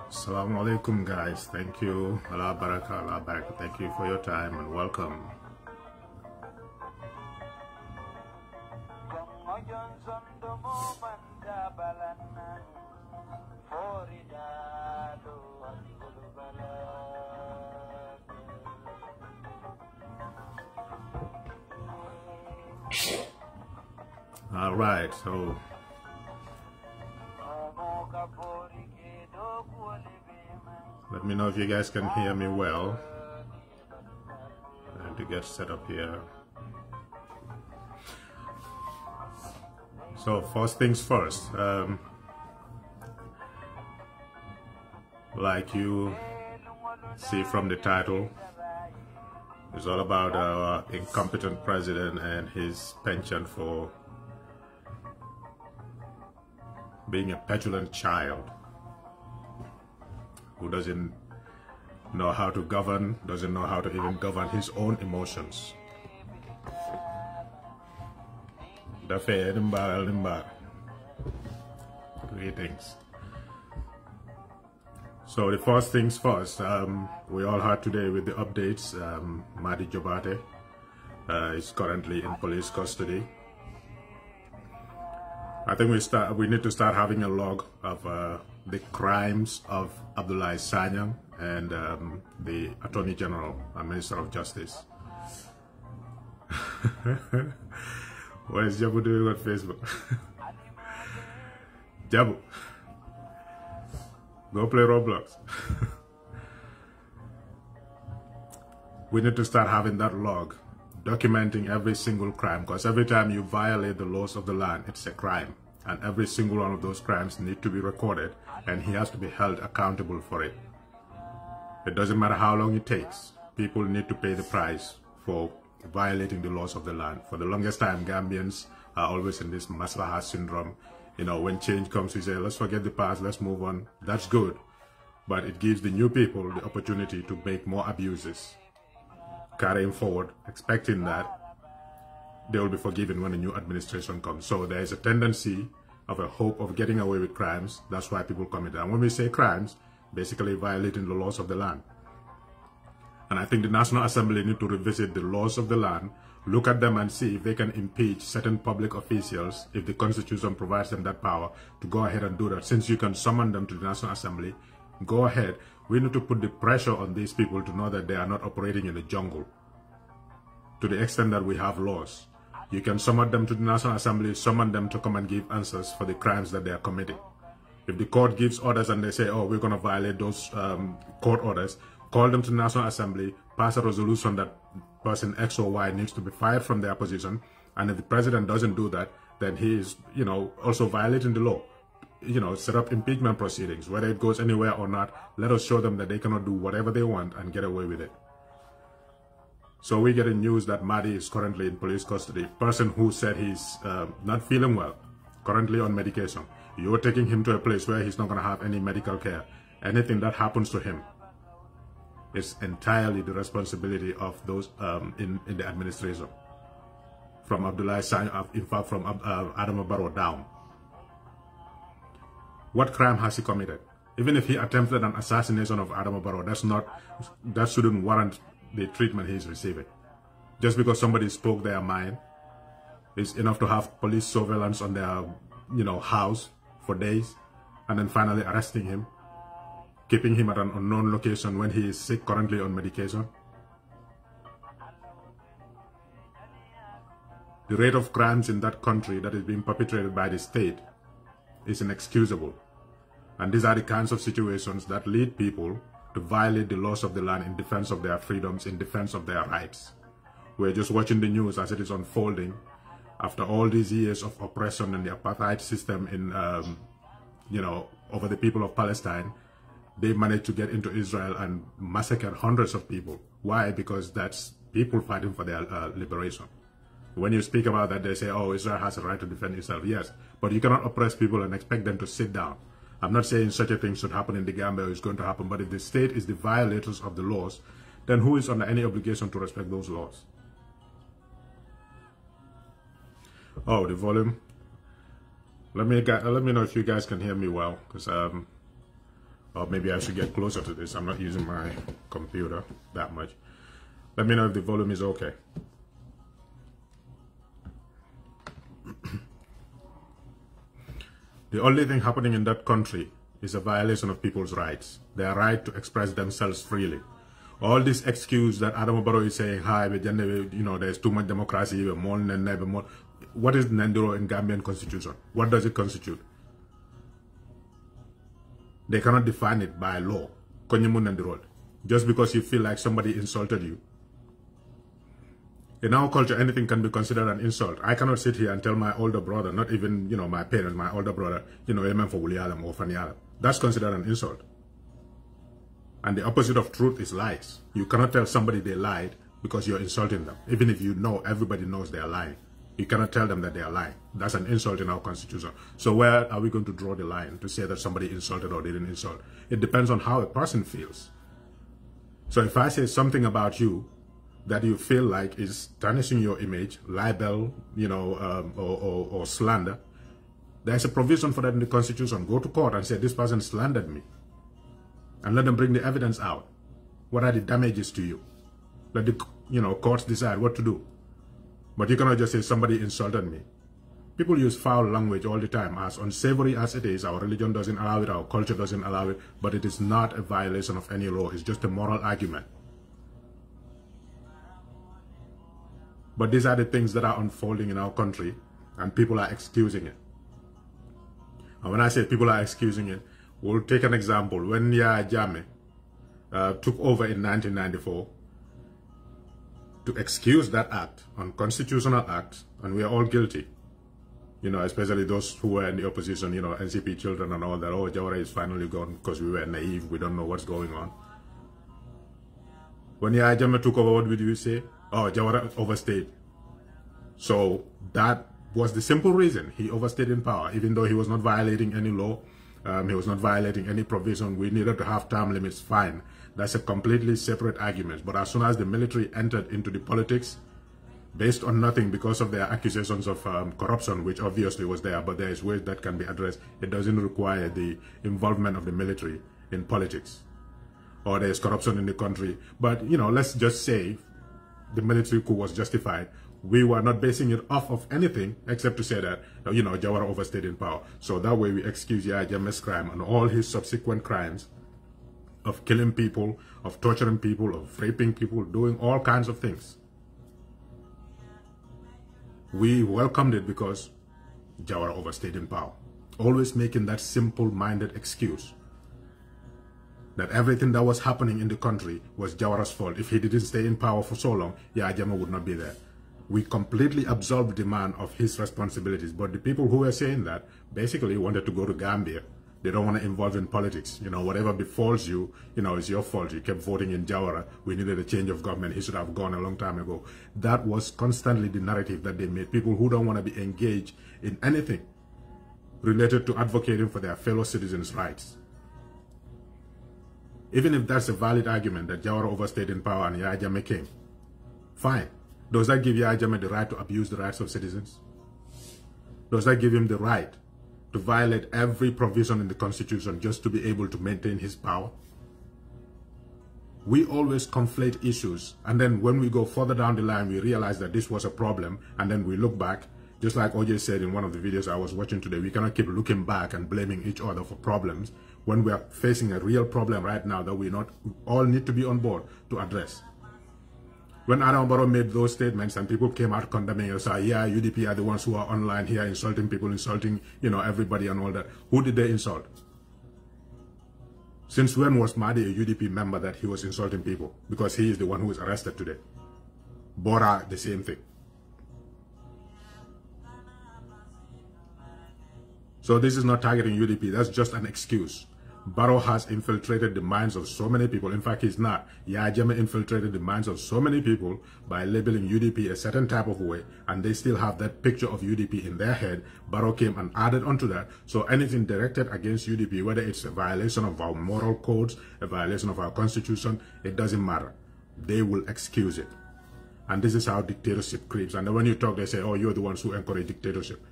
Assalamu alaikum, guys. Thank you. Allah barakah, Allah barakah. Thank you for your time and welcome. All right, so let me know if you guys can hear me well. I have to get set up here. So first things first, like you see from the title, it's all about our incompetent president and his penchant for being a petulant child who doesn't know how to govern, doesn't know how to even govern his own emotions. Greetings. So the first things first, we all heard today with the updates, 𝒕𝒉𝒊𝒏 is currently in police custody. I think we need to start having a log of the crimes of 𝒂𝒄𝒄𝒏𝒆𝒍 and the Attorney General and Minister of Justice. What is Jabu doing on Facebook? Jabu, go play Roblox. We need to start having that log, documenting every single crime, because every time you violate the laws of the land, it's a crime. And every single one of those crimes need to be recorded, and he has to be held accountable for it. It doesn't matter how long it takes. People need to pay the price for violating the laws of the land. For the longest time, Gambians are always in this maslaha syndrome. You know, when change comes, we say, let's forget the past, let's move on. That's good. But it gives the new people the opportunity to make more abuses, carrying forward, expecting that they will be forgiven when a new administration comes. So there is a tendency of a hope of getting away with crimes. That's why people commit. And when we say crimes, basically violating the laws of the land. And I think the National Assembly need to revisit the laws of the land, look at them and see if they can impeach certain public officials, if the Constitution provides them that power to go ahead and do that. Since you can summon them to the National Assembly, go ahead. We need to put the pressure on these people to know that they are not operating in the jungle. To the extent that we have laws, you can summon them to the National Assembly, summon them to come and give answers for the crimes that they are committing. If the court gives orders and they say, oh, we're going to violate those court orders, call them to the National Assembly, pass a resolution that person X or Y needs to be fired from their position. And if the president doesn't do that, then he is, you know, also violating the law. You know, set up impeachment proceedings, whether it goes anywhere or not. Let us show them that they cannot do whatever they want and get away with it. So we get news that 𝒕𝒉𝒊𝒏 is currently in police custody. Person who said he's not feeling well, currently on medication. You're taking him to a place where he's not going to have any medical care. Anything that happens to him is entirely the responsibility of those in the administration. From 𝒂𝒂𝒏𝒆𝒍, in fact, from Adama Barrow down. What crime has he committed? Even if he attempted an assassination of Adama Barrow, that shouldn't warrant the treatment he is receiving. Just because somebody spoke their mind is enough to have police surveillance on their, you know, house for days, and then finally arresting him, keeping him at an unknown location when he is sick, currently on medication. The rate of crimes in that country that is being perpetrated by the state is inexcusable. And these are the kinds of situations that lead people to violate the laws of the land in defense of their freedoms, in defense of their rights. We're just watching the news as it is unfolding after all these years of oppression and the apartheid system in, you know, over the people of Palestine. they managed to get into Israel and massacre hundreds of people. Why? Because that's people fighting for their liberation. When you speak about that, they say, oh, Israel has a right to defend itself. Yes, but you cannot oppress people and expect them to sit down. I'm not saying such a thing should happen in the Gambia or it's going to happen, but if the state is the violators of the laws, then who is under any obligation to respect those laws? Oh, the volume. Let me know if you guys can hear me well, because or maybe I should get closer to this. I'm not using my computer that much. Let me know if the volume is okay. The only thing happening in that country is a violation of people's rights. Their right to express themselves freely. All this excuse that Adama Barrow is saying, hi, there's too much democracy, more than never more. What is Nandiro in Gambian constitution? What does it constitute? They cannot define it by law. Just because you feel like somebody insulted you. In our culture, anything can be considered an insult. I cannot sit here and tell my older brother, not even, my parents, my older brother, amen for Wulialam or Fanialam. That's considered an insult. And the opposite of truth is lies. You cannot tell somebody they lied because you're insulting them. Even if you know, everybody knows they are lying. You cannot tell them that they are lying. That's an insult in our constitution. So where are we going to draw the line to say that somebody insulted or didn't insult? It depends on how a person feels. So if I say something about you that you feel like is tarnishing your image, libel, or slander, there's a provision for that in the Constitution. Go to court and say, this person slandered me. And let them bring the evidence out. What are the damages to you? Let the, courts decide what to do. But you cannot just say, somebody insulted me. People use foul language all the time. As unsavory as it is, our religion doesn't allow it, our culture doesn't allow it, but it is not a violation of any law. It's just a moral argument. But these are the things that are unfolding in our country, and people are excusing it. And when I say people are excusing it, we'll take an example. When Yahya Jammeh took over in 1994, to excuse that act, unconstitutional act, and we are all guilty, especially those who were in the opposition, NCP children and all that, oh, Jawara is finally gone because we were naive, we don't know what's going on. When Yahya Jammeh took over, what did you say? Oh, Jawara overstayed. So that was the simple reason he overstayed in power, even though he was not violating any law, he was not violating any provision. We needed to have term limits, fine. That's a completely separate argument. But as soon as the military entered into the politics, based on nothing because of their accusations of corruption, which obviously was there, but there is ways that can be addressed. It doesn't require the involvement of the military in politics. Or there is corruption in the country. But, let's just say the military coup was justified. We were not basing it off of anything except to say that, Jawara overstayed in power. So that way we excuse Yahya Jammeh's crime and all his subsequent crimes of killing people, of torturing people, of raping people, doing all kinds of things. We welcomed it because Jawara overstayed in power. Always making that simple-minded excuse that everything that was happening in the country was Jawara's fault. If he didn't stay in power for so long, Yahya Jammeh would not be there. We completely absolved the man of his responsibilities. But the people who were saying that basically wanted to go to Gambia. They don't want to involve in politics. Whatever befalls you, is your fault. You kept voting in Jawara. We needed a change of government. He should have gone a long time ago. That was constantly the narrative that they made. People who don't want to be engaged in anything related to advocating for their fellow citizens' rights. Even if that's a valid argument that Jawara overstayed in power and Yahya Jammeh came, fine. Does that give Yahya Jammeh the right to abuse the rights of citizens? Does that give him the right to violate every provision in the Constitution just to be able to maintain his power? We always conflate issues, and then when we go further down the line, we realize that this was a problem, and then we look back, just like OJ said in one of the videos I was watching today. We cannot keep looking back and blaming each other for problems when we are facing a real problem right now that we all need to be on board to address. When Adama Barrow made those statements and people came out condemning us, yeah, UDP are the ones who are online here insulting people, insulting, everybody and all that. Who did they insult? Since when was Mahdi a UDP member that he was insulting people? Because he is the one who is arrested today. Bora, the same thing. So this is not targeting UDP. That's just an excuse. Barrow has infiltrated the minds of so many people. In fact, he's not. Yahya Jammeh infiltrated the minds of so many people by labeling UDP a certain type of way, and they still have that picture of UDP in their head. Barrow came and added onto that. So anything directed against UDP, whether it's a violation of our moral codes, a violation of our constitution, it doesn't matter. They will excuse it. And this is how dictatorship creeps. And then when you talk, they say, oh, you're the ones who encourage dictatorship.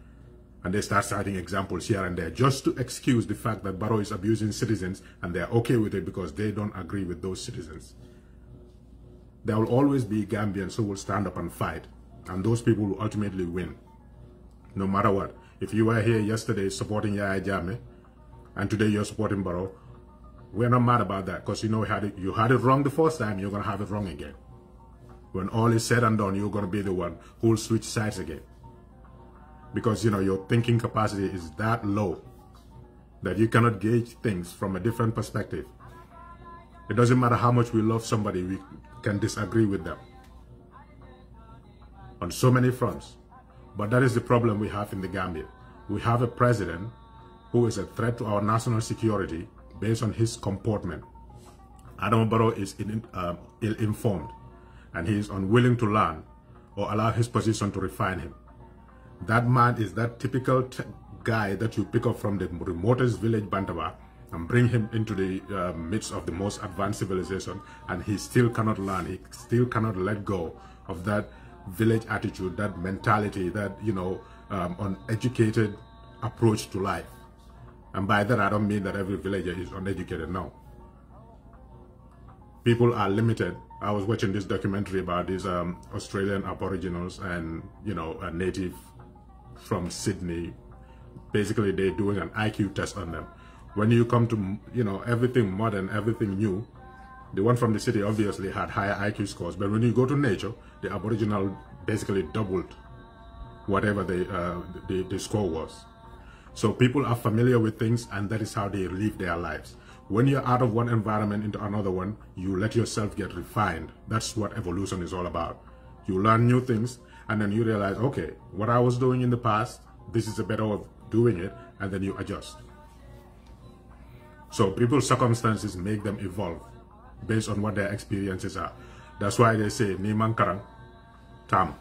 And they start citing examples here and there just to excuse the fact that Barrow is abusing citizens, and they're okay with it because they don't agree with those citizens. There will always be Gambians who will stand up and fight, and those people will ultimately win, no matter what. If you were here yesterday supporting Yahya Jammeh, and today you're supporting Barrow, we're not mad about that, because you know you had it wrong the first time, you're going to have it wrong again. When all is said and done, you're going to be the one who will switch sides again. Because, you know, your thinking capacity is that low that you cannot gauge things from a different perspective. It doesn't matter how much we love somebody, we can disagree with them on so many fronts. But that is the problem we have in the Gambia. We have a president who is a threat to our national security based on his comportment. Adama Barrow is ill-informed, and he is unwilling to learn or allow his position to refine him. That man is that typical guy that you pick up from the remotest village, Bantaba, and bring him into the midst of the most advanced civilization, and he still cannot learn. He still cannot let go of that village attitude, that mentality, that, you know, uneducated approach to life. And by that, I don't mean that every villager is uneducated, no. People are limited. I was watching this documentary about these Australian Aboriginals and, you know, a native from Sydney. Basically, they're doing an IQ test on them. When you come to, you know, everything modern, everything new, the one from the city obviously had higher IQ scores, but when you go to nature, the Aboriginal basically doubled whatever the score was. So people are familiar with things, and that is how they live their lives. When you're out of one environment into another one, you let yourself get refined. That's what evolution is all about. You learn new things, and then you realize, okay, what I was doing in the past, this is a better way of doing it, and then you adjust. So people's circumstances make them evolve based on what their experiences are. That's why they say, Ni mankarang tam.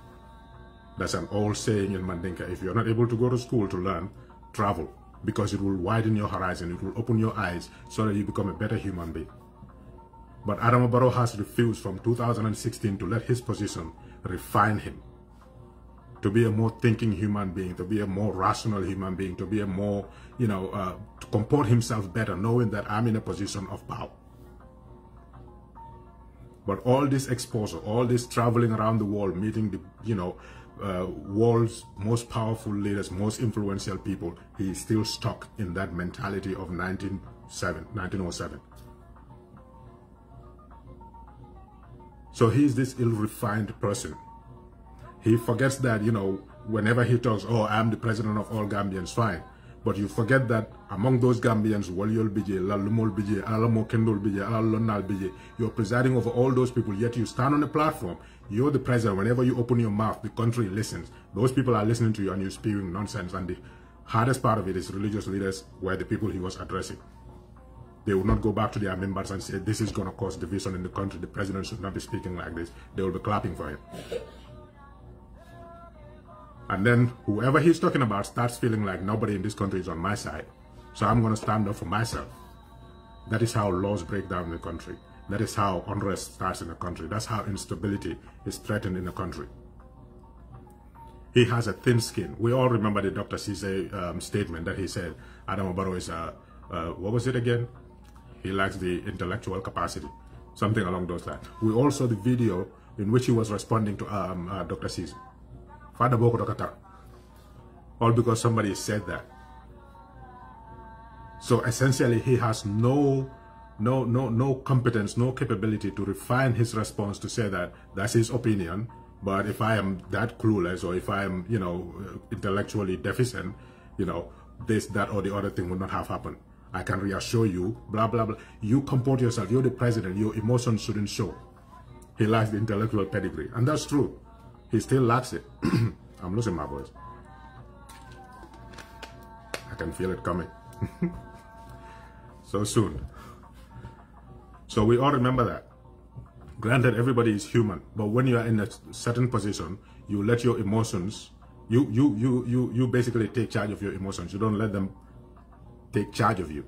That's an old saying in Mandinka. If you're not able to go to school to learn, travel, because it will widen your horizon, it will open your eyes so that you become a better human being. But Adama Barrow has refused from 2016 to let his position refine him, to be a more thinking human being, to be a more rational human being, to be a more, you know, to comport himself better, knowing that I'm in a position of power. But all this exposure, all this traveling around the world, meeting the, you know, world's most powerful leaders, most influential people, he is still stuck in that mentality of 1907. So he's this ill-refined person. He forgets that, you know, whenever he talks, oh, I'm the president of all Gambians, fine. But you forget that among those Gambians, you're presiding over all those people, yet you stand on a platform, you're the president. Whenever you open your mouth, the country listens. Those people are listening to you, and you're spewing nonsense. And the hardest part of it is religious leaders were the people he was addressing. They will not go back to their members and say, this is going to cause division in the country. The president should not be speaking like this. They will be clapping for him. And then whoever he's talking about starts feeling like nobody in this country is on my side. So I'm going to stand up for myself. That is how laws break down in the country. That is how unrest starts in the country. That's how instability is threatened in the country. He has a thin skin. We all remember the Dr. 𝒐𝒊𝒏 statement that he said, Adama Barrow is what was it again? He lacks the intellectual capacity. Something along those lines. We all saw the video in which he was responding to Dr. 𝒐𝒊𝒏. Father Boko Dokata. All because somebody said that. So essentially he has no competence, no capability to refine his response to say that that's his opinion. But if I am that clueless, or if I am, you know, intellectually deficient, you know, this, that, or the other thing would not have happened. I can reassure you, blah, blah, blah. You comport yourself. You're the president. Your emotions shouldn't show. He lacks the intellectual pedigree. And that's true. He still lacks it. I'm losing my voice. I can feel it coming. so soon. So we all remember that. Granted, everybody is human, but when you are in a certain position, you let your emotions, you basically take charge of your emotions. You don't let them take charge of you.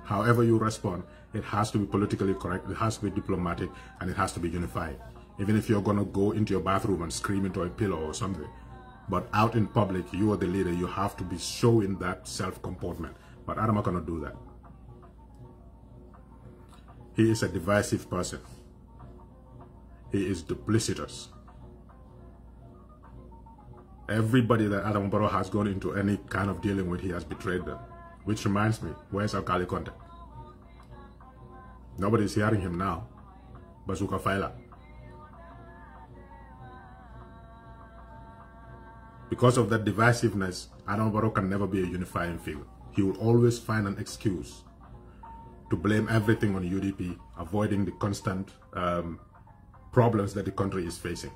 However you respond, it has to be politically correct, it has to be diplomatic, and it has to be unified. Even if you're gonna go into your bathroom and scream into a pillow or something, but out in public, you are the leader, you have to be showing that self-comportment. But Adama cannot do that. He is a divisive person. He is duplicitous. Everybody that Adama Barrow has gone into any kind of dealing with, he has betrayed them. Which reminds me, where's 𝒂𝒂𝒂𝒂? Nobody's hearing him now. 𝒂𝒂𝒂𝒂𝒂. Because of that divisiveness, Adama Barrow can never be a unifying figure. He will always find an excuse to blame everything on UDP, avoiding the constant problems that the country is facing.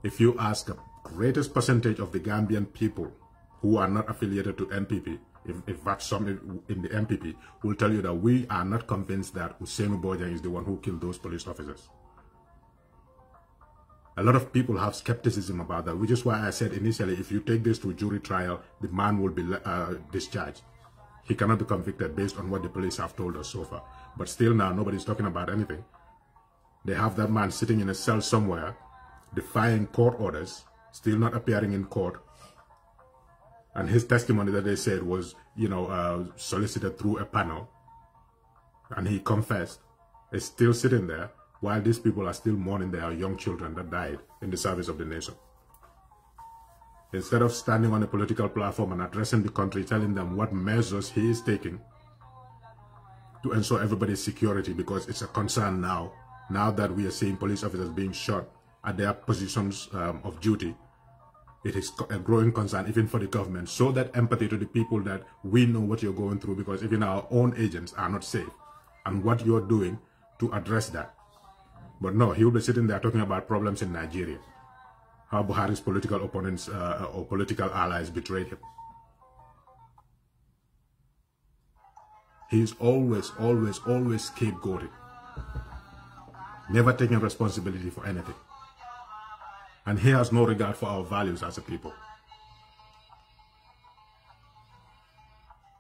If you ask the greatest percentage of the Gambian people who are not affiliated to NPP, in fact some in the NPP, will tell you that we are not convinced that 𝒂𝒊𝒏 is the one who killed those police officers. A lot of people have skepticism about that, which is why I said initially, if you take this to a jury trial, the man will be discharged. He cannot be convicted based on what the police have told us so far. But still now, nobody's talking about anything. They have that man sitting in a cell somewhere, defying court orders, still not appearing in court. And his testimony that they said was, solicited through a panel. And he confessed. Is still sitting there while these people are still mourning their young children that died in the service of the nation. Instead of standing on a political platform and addressing the country, telling them what measures he is taking to ensure everybody's security, because it's a concern now that we are seeing police officers being shot at their positions of duty. It is a growing concern even for the government. Show that empathy to the people that we know what you're going through, because even our own agents are not safe, and what you're doing to address that. But no, he will be sitting there talking about problems in Nigeria. How Buhari's political opponents or political allies betrayed him. He's always scapegoating. Never taking responsibility for anything. And he has no regard for our values as a people.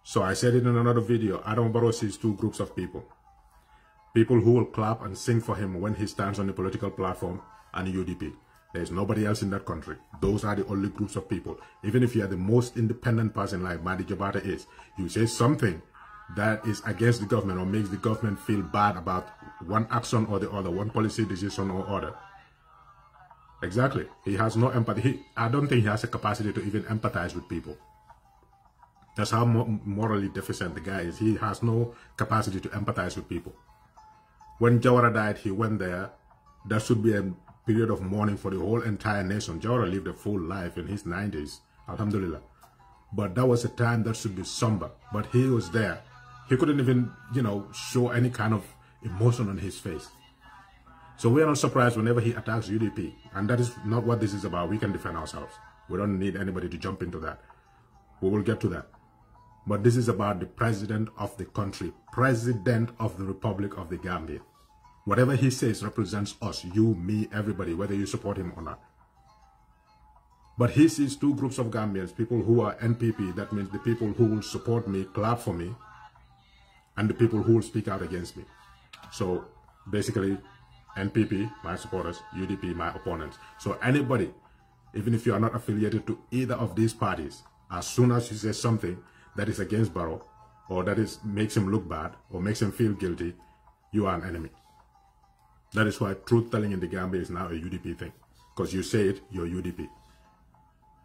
So I said it in another video, Adama Barrow sees two groups of people. People who will clap and sing for him when he stands on the political platform, and UDP. There is nobody else in that country. Those are the only groups of people. Even if you are the most independent person like Madi Jabata is, you say something that is against the government or makes the government feel bad about one action or the other, one policy decision or other. Exactly. He has no empathy. I don't think he has a capacity to even empathize with people. That's how morally deficient the guy is. He has no capacity to empathize with people. When Jawara died, he went there. That should be a period of mourning for the whole entire nation. Jawara lived a full life in his 90s, alhamdulillah. But that was a time that should be somber. But he was there. He couldn't even, show any kind of emotion on his face. So we are not surprised whenever he attacks UDP. And that is not what this is about. We can defend ourselves. We don't need anybody to jump into that. We will get to that. But this is about the president of the country, president of the Republic of the Gambia. Whatever he says represents us, you, me, everybody, whether you support him or not. But he sees two groups of Gambians, people who are NPP, that means the people who will support me, clap for me, and the people who will speak out against me. So basically, NPP, my supporters, UDP, my opponents. So anybody, even if you are not affiliated to either of these parties, as soon as you say something that is against Barrow, or that makes him look bad, or makes him feel guilty, you are an enemy. That is why truth-telling in the Gambia is now a UDP thing. Because you say it, you're UDP.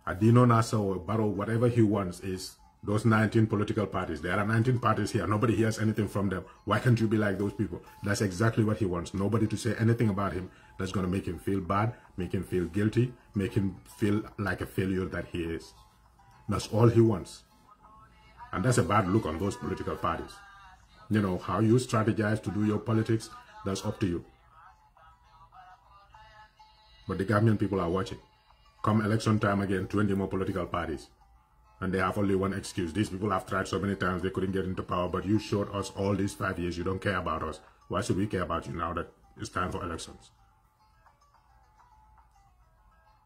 Adino Nasa or Barrow, whatever he wants is those 19 political parties. There are 19 parties here. Nobody hears anything from them. Why can't you be like those people? That's exactly what he wants. Nobody to say anything about him that's going to make him feel bad, make him feel guilty, make him feel like a failure that he is. That's all he wants. And that's a bad look on those political parties. How you strategize to do your politics, that's up to you. But the Gambian people are watching. Come election time again, 20 more political parties. And they have only one excuse. These people have tried so many times, they couldn't get into power, but you showed us all these 5 years, you don't care about us. Why should we care about you now that it's time for elections?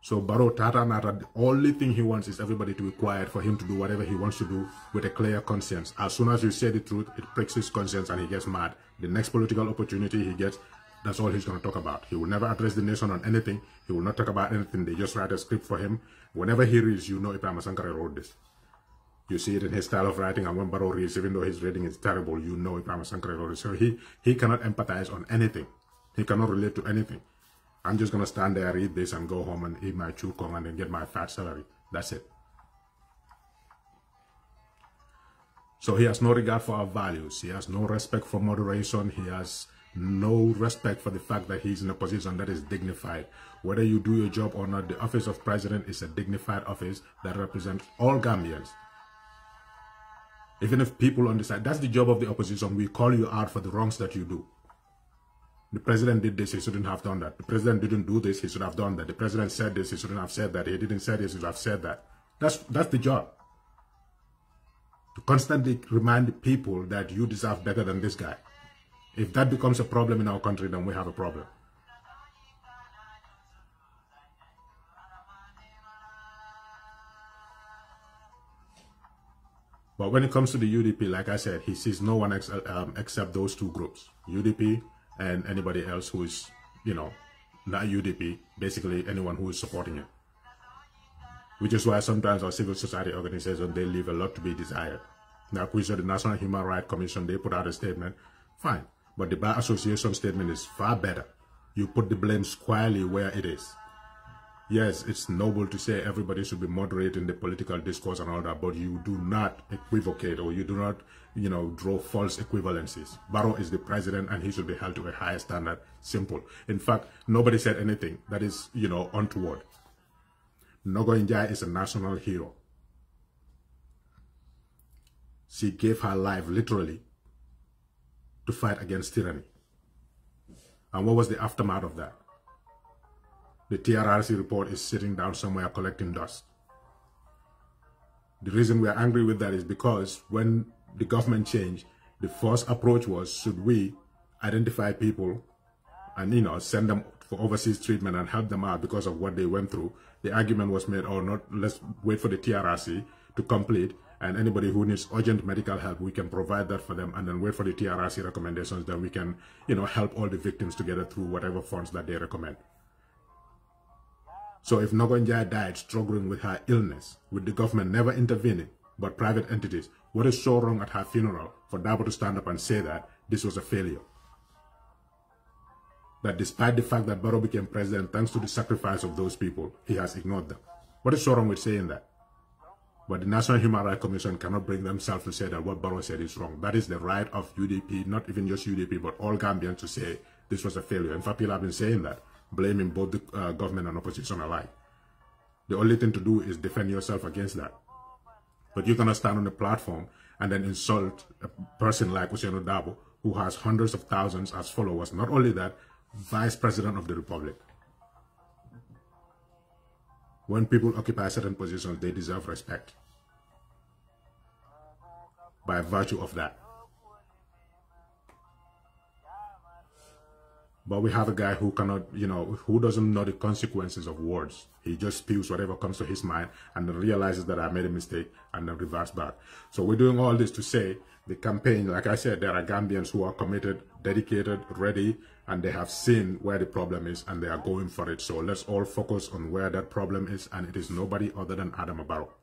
So Barrow, Tata Nata, the only thing he wants is everybody to be quiet for him to do whatever he wants to do with a clear conscience. As soon as you say the truth, it pricks his conscience and he gets mad. The next political opportunity he gets, that's all he's going to talk about. He will never address the nation on anything. He will not talk about anything. They just write a script for him. Whenever he reads, you know 𝒂𝒂𝒂𝒂 wrote this. You see it in his style of writing, and when Barrow reads, even though his reading is terrible, you know 𝒂𝒂𝒂𝒂 wrote it. So he cannot empathize on anything. He cannot relate to anything. I'm just going to stand there, read this, and go home and eat my 𝒂𝒂𝒂 and then get my fat salary. That's it. So he has no regard for our values. He has no respect for moderation. He has no respect for the fact that he's in a position that is dignified. Whether you do your job or not, the office of president is a dignified office that represents all Gambians. Even if people on the side, that's the job of the opposition. We call you out for the wrongs that you do. The president did this, he shouldn't have done that. The president didn't do this, he should have done that. The president said this, he shouldn't have said that. He didn't say this, he should have said that. That's the job. To constantly remind the people that you deserve better than this guy. If that becomes a problem in our country, then we have a problem. But when it comes to the UDP, like I said, he sees no one except those two groups, UDP and anybody else who is, you know, not UDP, basically anyone who is supporting it. Which is why sometimes our civil society organizations, they leave a lot to be desired. Now, we saw the National Human Rights Commission, they put out a statement, fine. But the Bar Association statement is far better. You put the blame squarely where it is. Yes, it's noble to say everybody should be moderate in the political discourse and all that, but you do not equivocate or you do not, you know, draw false equivalencies. Barrow is the president and he should be held to a higher standard. Simple. In fact, nobody said anything that is, you know, untoward. Nogo Njai is a national hero. She gave her life literally to fight against tyranny. And what was the aftermath of that? The TRRC report is sitting down somewhere collecting dust. The reason we are angry with that is because when the government changed, the first approach was, should we identify people and, you know, send them for overseas treatment and help them out because of what they went through? The argument was made, oh, not, let's wait for the TRRC to complete, and anybody who needs urgent medical help, we can provide that for them, and then wait for the TRRC recommendations, then we can, you know, help all the victims together through whatever funds that they recommend. So if Nogo Njai died struggling with her illness, with the government never intervening, but private entities, what is so wrong at her funeral for Dabo to stand up and say that this was a failure? That despite the fact that Barrow became president thanks to the sacrifice of those people, he has ignored them. What is so wrong with saying that? But the National Human Rights Commission cannot bring themselves to say that what Barrow said is wrong. That is the right of UDP, not even just UDP, but all Gambians to say this was a failure. In fact, people have been saying that, blaming both the government and opposition alike. The only thing to do is defend yourself against that. But you cannot stand on the platform and then insult a person like Ousainou Darboe, who has hundreds of thousands as followers. Not only that, Vice President of the Republic. When people occupy certain positions, they deserve respect by virtue of that. But we have a guy who cannot, you know, who doesn't know the consequences of words. He just spews whatever comes to his mind and then realizes that I made a mistake and then reverts back. So we're doing all this to say the campaign, like I said, there are Gambians who are committed, dedicated, ready, and they have seen where the problem is and they are going for it. So let's all focus on where that problem is, and it is nobody other than Adama Barrow.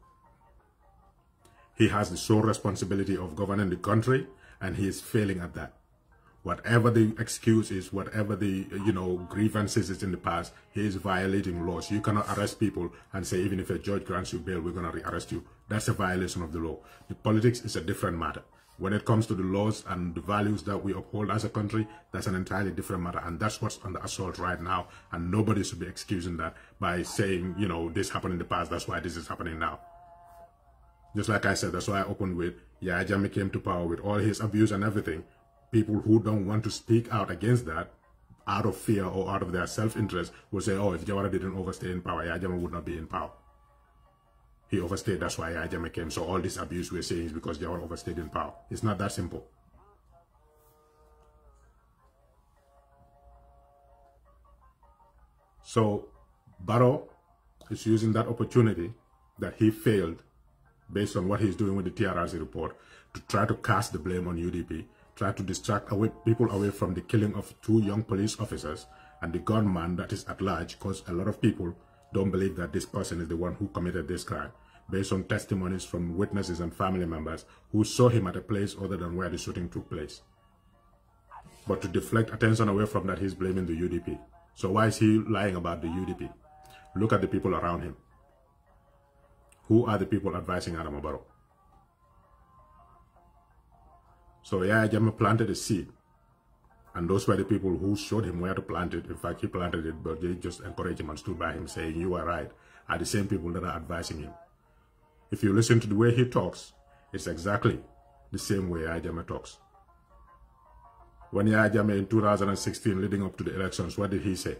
He has the sole responsibility of governing the country, and he is failing at that. Whatever the excuse is, whatever the, you know, grievances is in the past, he is violating laws. You cannot arrest people and say, even if a judge grants you bail, we're going to re-arrest you. That's a violation of the law. The politics is a different matter. When it comes to the laws and the values that we uphold as a country, that's an entirely different matter. And that's what's under assault right now. And nobody should be excusing that by saying, you know, this happened in the past, that's why this is happening now. Just like I said, that's why I opened with, Yahya Jammeh came to power with all his abuse and everything. People who don't want to speak out against that, out of fear or out of their self-interest, will say, oh, if Jawara didn't overstay in power, Yahya Jammeh would not be in power. he overstayed, that's why Yaya Jammeh came. So all this abuse we're saying is because Jawara overstayed in power. It's not that simple. So Barrow is using that opportunity that he failed based on what he's doing with the TRRC report to try to cast the blame on UDP, try to distract people away from the killing of 2 young police officers and the gunman that is at large, because a lot of people don't believe that this person is the one who committed this crime, based on testimonies from witnesses and family members who saw him at a place other than where the shooting took place. But to deflect attention away from that, he's blaming the UDP. So why is he lying about the UDP? Look at the people around him. Who are the people advising Adama Barrow? So Yaya Jammeh planted a seed, and those were the people who showed him where to plant it. In fact, he planted it, but they just encouraged him and stood by him saying, you are right, are the same people that are advising him. If you listen to the way he talks, it's exactly the same way Yaya Jammeh talks. When Yaya Jammeh in 2016, leading up to the elections, what did he say?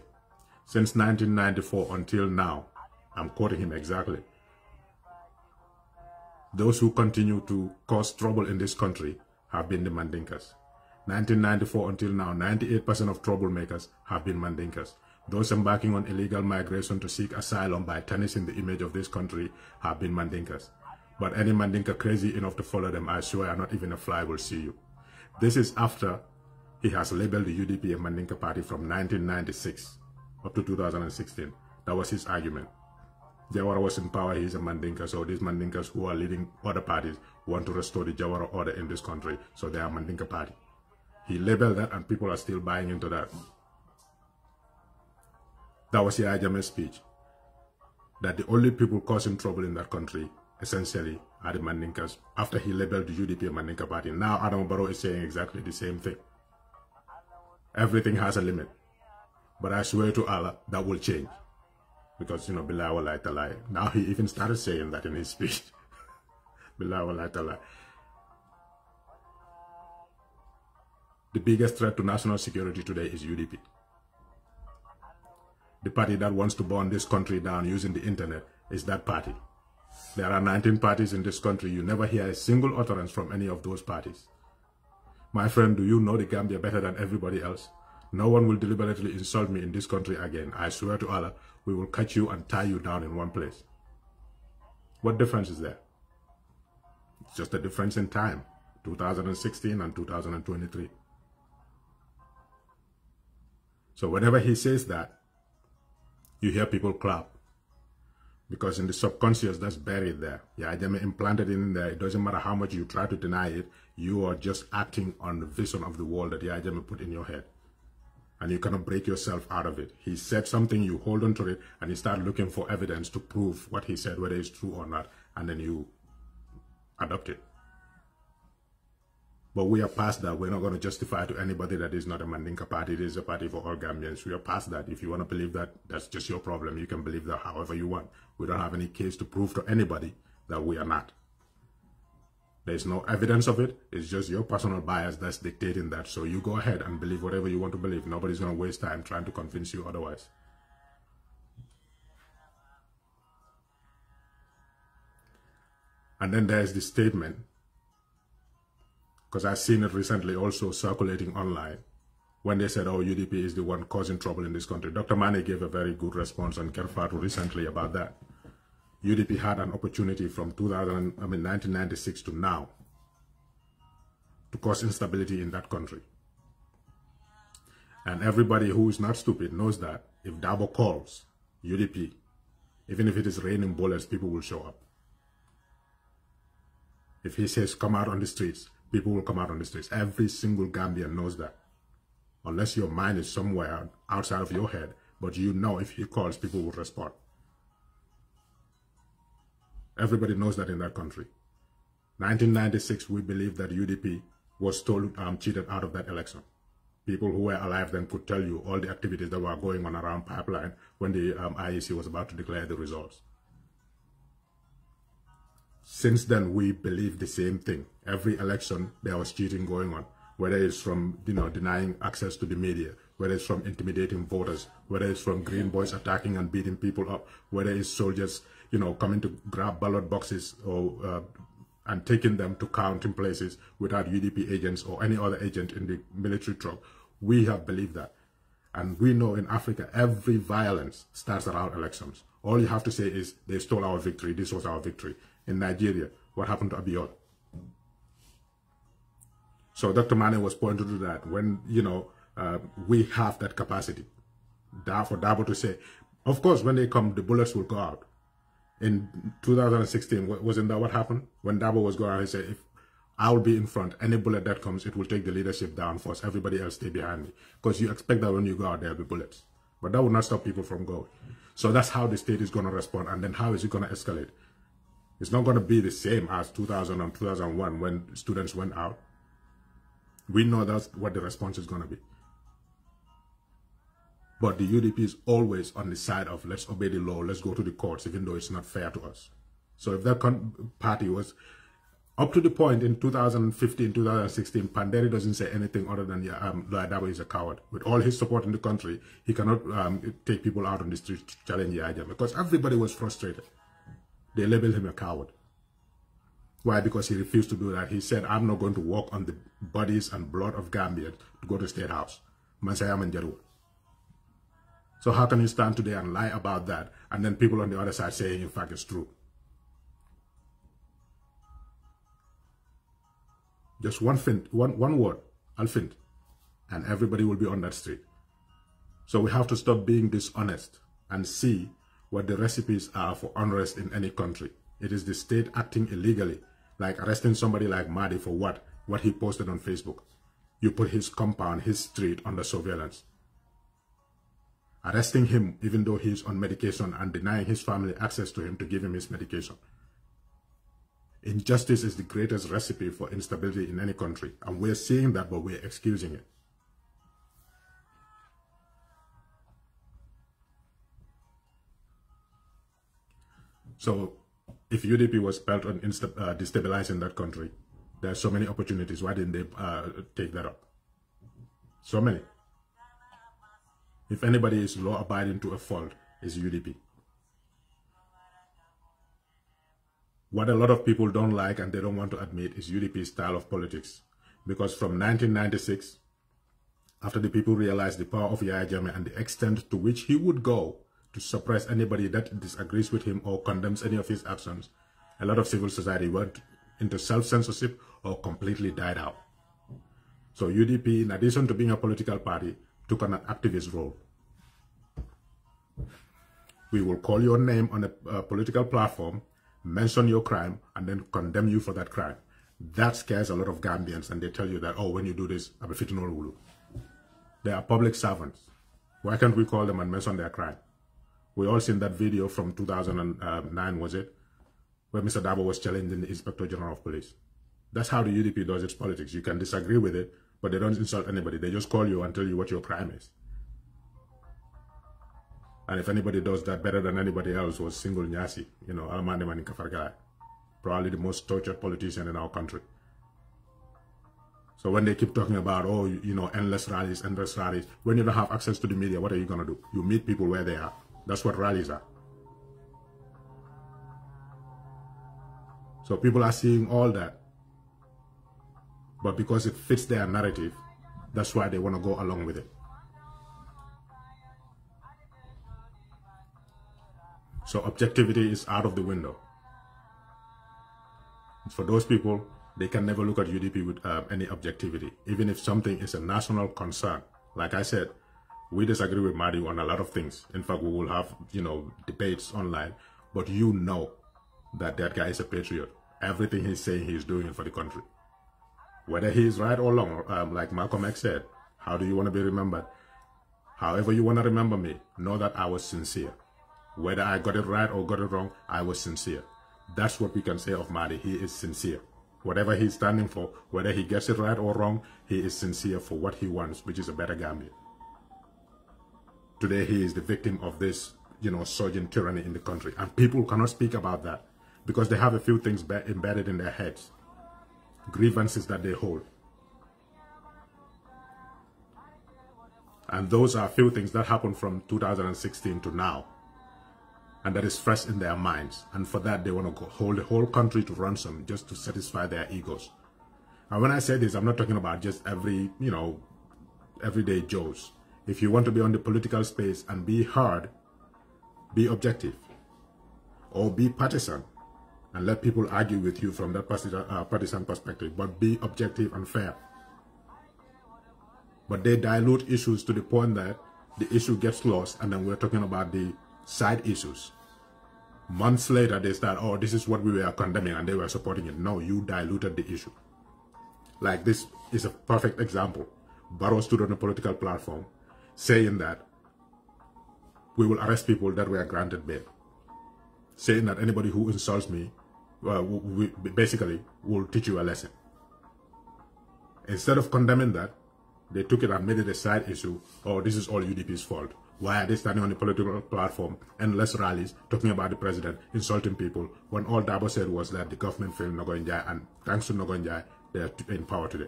Since 1994 until now, I'm quoting him exactly, those who continue to cause trouble in this country have been the Mandinkas. 1994 until now, 98% of troublemakers have been Mandinkas. Those embarking on illegal migration to seek asylum by tarnishing the image of this country have been Mandinkas. But any Mandinka crazy enough to follow them, I swear not even a fly will see you. This is after he has labeled the UDP a Mandinka party from 1996 up to 2016. That was his argument. Jawara was in power, he's a Mandinka, so these Mandinkas who are leading other parties want to restore the Jawara order in this country, so they are Mandinka party. He labeled that and people are still buying into that. That was Yaya Jammeh's speech. That the only people causing trouble in that country, essentially, are the Mandinkas, after he labeled the UDP a Mandinka party. Now Adama Barrow is saying exactly the same thing. Everything has a limit. But I swear to Allah, that will change. Because, you know, Billah wa lai. Now he even started saying that in his speech. Billah wa lai. The biggest threat to national security today is UDP. The party that wants to burn this country down using the internet is that party. There are 19 parties in this country. You never hear a single utterance from any of those parties. My friend, do you know the Gambia better than everybody else? No one will deliberately insult me in this country again. I swear to Allah, we will catch you and tie you down in one place. What difference is there? It's just a difference in time, 2016 and 2023. So whenever he says that, you hear people clap. Because in the subconscious, that's buried there. Yaya Jammeh implanted it in there. It doesn't matter how much you try to deny it, you are just acting on the vision of the world that Yaya Jammeh put in your head. And you cannot break yourself out of it. He said something, you hold on to it, and you start looking for evidence to prove what he said, whether it's true or not, and then you adopt it. But we are past that. We're not going to justify to anybody that is not a Mandinka party. It is a party for all Gambians. We are past that. If you want to believe that, that's just your problem. You can believe that however you want. We don't have any case to prove to anybody that we are not. There's no evidence of it. It's just your personal bias that's dictating that. So you go ahead and believe whatever you want to believe. Nobody's going to waste time trying to convince you otherwise. And then there's the statement, because I've seen it recently also circulating online, when they said, oh, UDP is the one causing trouble in this country. Dr. Mane gave a very good response on Kerfatu recently about that. UDP had an opportunity from 1996 to now to cause instability in that country. And everybody who is not stupid knows that if Dabo calls UDP, even if it is raining bullets, people will show up. If he says come out on the streets, people will come out on the streets. Every single Gambian knows that. Unless your mind is somewhere outside of your head, but you know if he calls, people will respond. Everybody knows that in that country. 1996, we believe that UDP was cheated out of that election. People who were alive then could tell you all the activities that were going on around pipeline when the IEC was about to declare the results. Since then, we believe the same thing. Every election, there was cheating going on, whether it's from denying access to the media, whether it's from intimidating voters, whether it's from green boys attacking and beating people up, whether it's soldiers, coming to grab ballot boxes or and taking them to counting places without UDP agents or any other agent in the military truck. We have believed that. And we know in Africa, every violence starts around elections. All you have to say is, they stole our victory, this was our victory. In Nigeria, what happened to Abiola? So Dr. Mane was pointing to that when, we have that capacity. For Dabo to say, of course, when they come, the bullets will go out. In 2016, wasn't that what happened? When Dabo was going out, he said, if I will be in front, any bullet that comes, it will take the leadership down first. Everybody else stay behind me. Because you expect that when you go out, there will be bullets. But that will not stop people from going. So that's how the state is going to respond. And then how is it going to escalate? It's not going to be the same as 2000 and 2001 when students went out. We know that's what the response is going to be. But the UDP is always on the side of, let's obey the law, let's go to the courts, even though it's not fair to us. So if that party was up to the point in 2015, 2016, Panderi doesn't say anything other than Lawyer Dabo is a coward. With all his support in the country, he cannot take people out on the street to challenge Yaya Jammeh because everybody was frustrated. They labeled him a coward. Why? Because he refused to do that. He said, I'm not going to walk on the bodies and blood of Gambians to go to State House. So how can you stand today and lie about that, and then people on the other side saying, in fact, it's true? Just one word, I'll fint, and everybody will be on that street. So we have to stop being dishonest and see what the recipes are for unrest in any country. It is the state acting illegally, like arresting somebody like Mahdi for what he posted on Facebook. You put his compound, his street under surveillance. Arresting him even though he's on medication and denying his family access to him to give him his medication. Injustice is the greatest recipe for instability in any country. And we're seeing that, but we're excusing it. So if UDP was bent on destabilizing that country, there are so many opportunities. Why didn't they take that up? So many. If anybody is law-abiding to a fault, it's UDP. What a lot of people don't like and they don't want to admit is UDP's style of politics. Because from 1996, after the people realized the power of Yaya Jammeh and the extent to which he would go to suppress anybody that disagrees with him or condemns any of his actions, a lot of civil society went into self-censorship or completely died out. So UDP, in addition to being a political party, took on an activist role. We will call your name on a political platform, mention your crime, and then condemn you for that crime. That scares a lot of Gambians, and they tell you that, oh, when you do this, I'm a fitinol wulu. They are public servants. Why can't we call them and mention their crime? We all seen that video from 2009, was it? Where Mr. Dabo was challenging the Inspector General of Police. That's how the UDP does its politics. You can disagree with it, but they don't insult anybody. They just call you and tell you what your crime is. And if anybody does that better than anybody else, was single Nyasi, probably the most tortured politician in our country. So when they keep talking about, oh, endless rallies, when you don't have access to the media, what are you going to do? You meet people where they are. That's what rallies are. So people are seeing all that. But because it fits their narrative, that's why they want to go along with it. So objectivity is out of the window. For those people, they can never look at UDP with any objectivity, even if something is a national concern. Like I said, we disagree with Mahdi on a lot of things. In fact, we will have, debates online. But you know that that guy is a patriot. Everything he's saying, he's doing it for the country. Whether he is right or wrong, like Malcolm X said, how do you want to be remembered? However you want to remember me, know that I was sincere. Whether I got it right or got it wrong, I was sincere. That's what we can say of Mahdi. He is sincere. Whatever he's standing for, whether he gets it right or wrong, he is sincere for what he wants, which is a better Gambia. Today, he is the victim of this, surging tyranny in the country. And people cannot speak about that because they have a few things embedded in their heads. Grievances that they hold. And those are a few things that happened from 2016 to now. And that is fresh in their minds. And for that, they want to hold the whole country to ransom just to satisfy their egos. And when I say this, I'm not talking about just everyday Joes. If you want to be on the political space and be heard, be objective. Or be partisan. And let people argue with you from that partisan perspective. But be objective and fair. But they dilute issues to the point that the issue gets lost, and then we're talking about the side issues. Months later, they start, oh, this is what we were condemning, and they were supporting it. No, you diluted the issue. Like, this is a perfect example. Barrow stood on a political platform saying that we will arrest people that were granted bail. Saying that anybody who insults me, we basically will teach you a lesson. Instead of condemning that, they took it and made it a side issue. Oh, this is all UDP's fault. Why are they standing on the political platform, endless rallies, talking about the president, insulting people, when all Dabo said was that the government failed Nogonjai, and thanks to Nogonjai, they are in power today.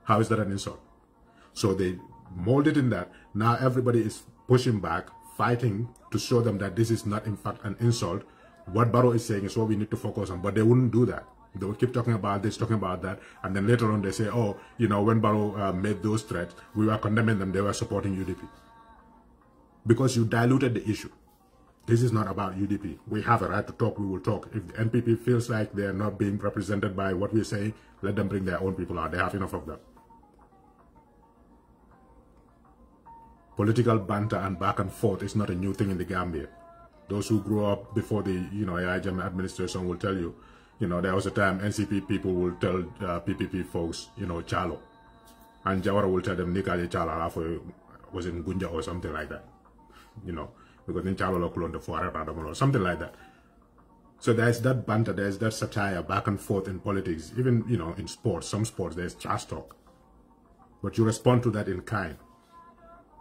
How is that an insult? So they molded in that. Now everybody is pushing back, fighting to show them that this is not in fact an insult. What Barrow is saying is what we need to focus on, but they wouldn't do that. They would keep talking about this, talking about that, and then later on they say, oh, when Barrow made those threats, we were condemning them, they were supporting UDP. Because you diluted the issue. This is not about UDP. We have a right to talk, we will talk. If the NPP feels like they are not being represented by what we're saying, let them bring their own people out. They have enough of that. Political banter and back and forth is not a new thing in the Gambia. Those who grew up before the Adama administration will tell you, there was a time NCP people will tell PPP folks, Chalo. And Jawara will tell them Nikali Chalo was in Gunja or something like that. Because in Chalo Lokulon the Fuara or something like that. So there's that banter, there's that satire back and forth in politics. Even, in sports, some sports, there's trash talk. But you respond to that in kind.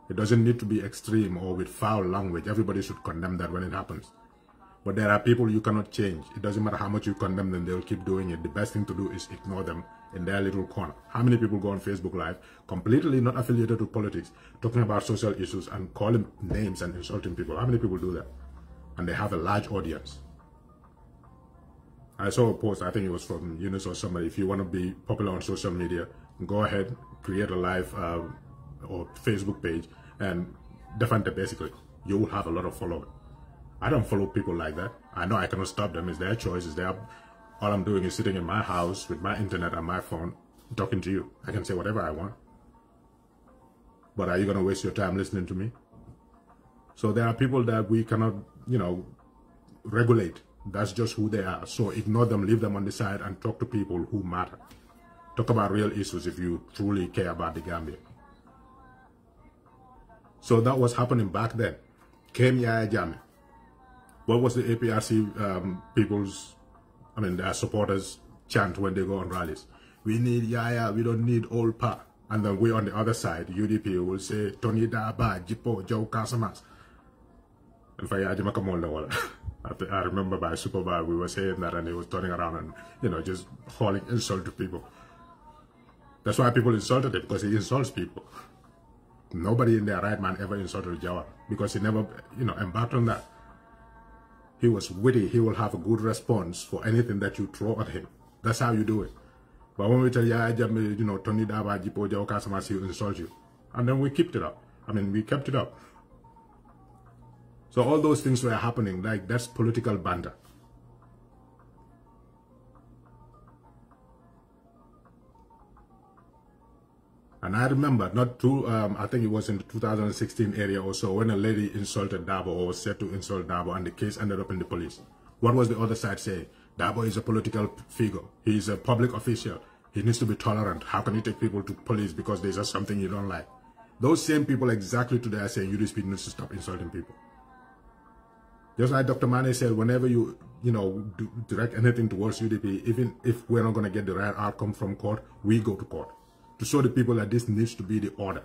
It doesn't need to be extreme or with foul language. Everybody should condemn that when it happens. But there are people you cannot change. It doesn't matter how much you condemn them, they'll keep doing it. The best thing to do is ignore them in their little corner. How many people go on Facebook Live, completely not affiliated with politics, talking about social issues and calling names and insulting people? How many people do that? And they have a large audience. I saw a post, I think it was from Eunice or somebody. If you want to be popular on social media, go ahead, create a live or Facebook page and defend it basically. You will have a lot of followers. I don't follow people like that. I know I cannot stop them. It's their choice. It's their... All I'm doing is sitting in my house with my internet and my phone talking to you. I can say whatever I want. But are you going to waste your time listening to me? So there are people that we cannot, regulate. That's just who they are. So ignore them, leave them on the side and talk to people who matter. Talk about real issues if you truly care about the Gambia. So that was happening back then. Came Yaya Jammeh. What was the APRC their supporters chant when they go on rallies? We need Yaya, we don't need old Pa. And then we on the other side, UDP will say, Tony Daba, Jipo, Joe Kasamas. And for Yaya Jammeh, I remember by Superbar, we were saying that and he was turning around and, just hauling insult to people. That's why people insulted him, because he insults people. Nobody in their right mind ever insulted Jawara, because he never, embarked on that. He was witty. He will have a good response for anything that you throw at him. That's how you do it. But when we tell Yaya Jammeh, Tony Daba, Jipo, Joe Kasamas, he will insult you. And then we kept it up. We kept it up. So all those things were happening. Like, that's political banter. And I remember, I think it was in the 2016 area or so, when a lady insulted Dabo or was said to insult Dabo and the case ended up in the police. What was the other side saying? Dabo is a political figure. He's a public official. He needs to be tolerant. How can you take people to police because there's just something you don't like? Those same people exactly today are saying UDP needs to stop insulting people. Just like Dr. Mane said, whenever you, direct anything towards UDP, even if we're not going to get the right outcome from court, we go to court. To show the people that this needs to be the order.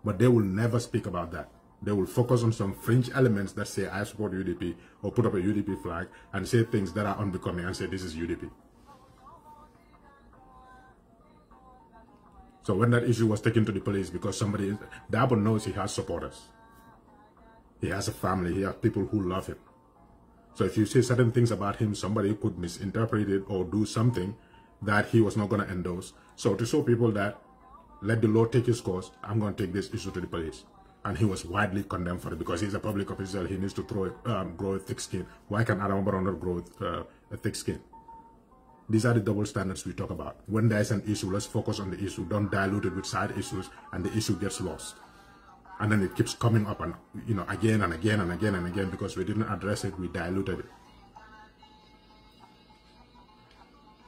But they will never speak about that. They will focus on some fringe elements that say, I support UDP, or put up a UDP flag, and say things that are unbecoming and say, this is UDP. So when that issue was taken to the police, because Darboe knows he has supporters. He has a family, he has people who love him. So if you say certain things about him, somebody could misinterpret it or do something that he was not going to endorse. So to show people that, let the law take its course, I'm going to take this issue to the police. And he was widely condemned for it because he's a public official. He needs to grow a thick skin. Why can Adama Barrow not grow a thick skin? These are the double standards we talk about. When there's an issue, let's focus on the issue. Don't dilute it with side issues, and the issue gets lost. And then it keeps coming up, and again and again and again and again, because we didn't address it, we diluted it.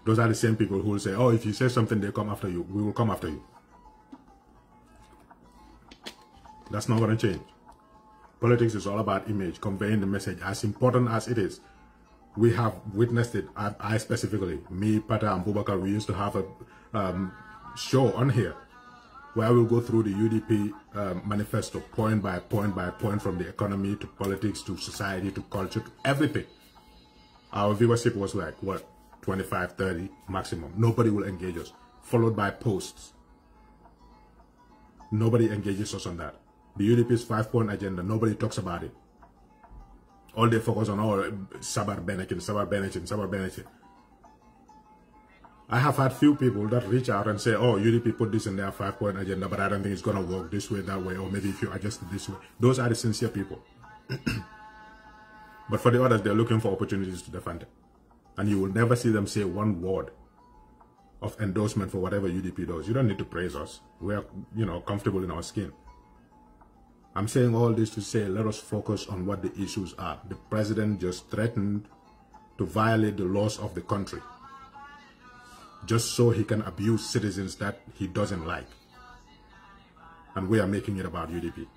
Those are the same people who will say, "Oh, if you say something, they come after you. We will come after you." That's not going to change. Politics is all about image, conveying the message. As important as it is, we have witnessed it. I specifically, me, Pata, and Bubakar, we used to have a show on here where I will go through the UDP manifesto point by point by point, from the economy to politics to society to culture to everything. Our viewership was like, what, 25, 30 maximum. Nobody will engage us. Followed by posts. Nobody engages us on that. The UDP's 5-point agenda, nobody talks about it. All they focus on, Sabar Benachin. I have had few people that reach out and say, "Oh, UDP put this in their 5-point agenda, but I don't think it's going to work this way, that way, or maybe if you adjust it this way." Those are the sincere people. But for the others, they're looking for opportunities to defend it. And you will never see them say one word of endorsement for whatever UDP does. You don't need to praise us. We are, comfortable in our skin. I'm saying all this to say, let us focus on what the issues are. The president just threatened to violate the laws of the country, just so he can abuse citizens that he doesn't like. And we are making it about UDP.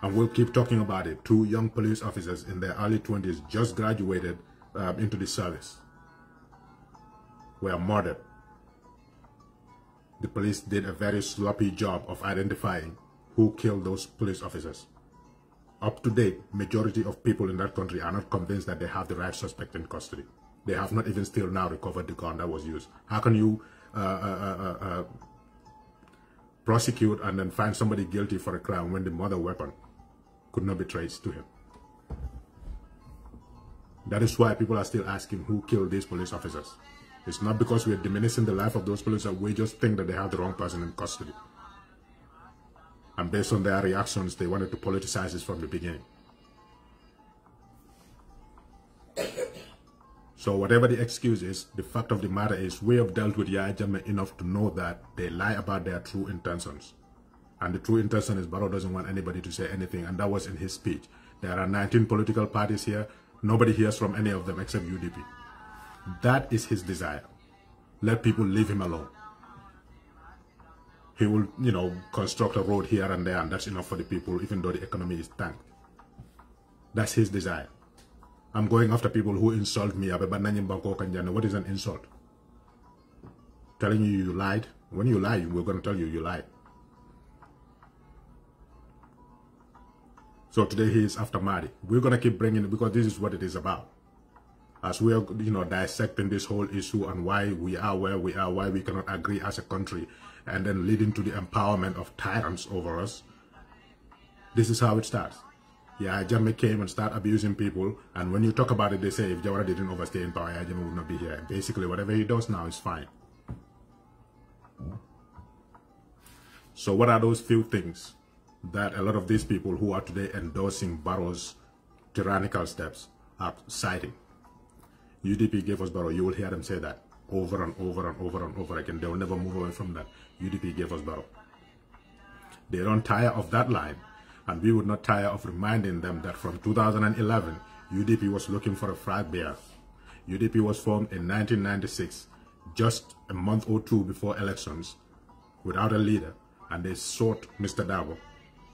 And we'll keep talking about it. 2 young police officers in their early 20s just graduated into the service were murdered. The police did a very sloppy job of identifying who killed those police officers. Up to date, majority of people in that country are not convinced that they have the right suspect in custody. They have not even still now recovered the gun that was used. How can you prosecute and then find somebody guilty for a crime when the murder weapon could not be traced to him? That is why people are still asking who killed these police officers. It's not because we're diminishing the life of those police, that we just think that they have the wrong person in custody. And based on their reactions, they wanted to politicize this from the beginning. So whatever the excuse is, the fact of the matter is we have dealt with Yahya Jammeh enough to know that they lie about their true intentions. And the true intention is Barrow doesn't want anybody to say anything, and that was in his speech. There are 19 political parties here. Nobody hears from any of them except UDP. That is his desire. Let people leave him alone. He will, construct a road here and there, and that's enough for the people, even though the economy is tanked. That's his desire. I'm going after people who insult me. What is an insult? Telling you lied? When you lie, we're going to tell you lied. So today he is after Mahdi. We're going to keep bringing it because this is what it is about. As we are, dissecting this whole issue and why we are where we are, why we cannot agree as a country, and then leading to the empowerment of tyrants over us. This is how it starts. Yahya Jammeh came and started abusing people, and when you talk about it, they say if Jawara didn't overstay in power, Yahya Jammeh would not be here. Basically, whatever he does now is fine. So what are those few things that a lot of these people who are today endorsing Barrow's tyrannical steps are citing? UDP gave us Barrow. You will hear them say that over and over and over and over again. They will never move away from that. UDP gave us Barrow. They don't tire of that line, and we would not tire of reminding them that from 2011, UDP was looking for a flag bearer. UDP was formed in 1996, just a month or 2 before elections, without a leader, and they sought Mr. Darboe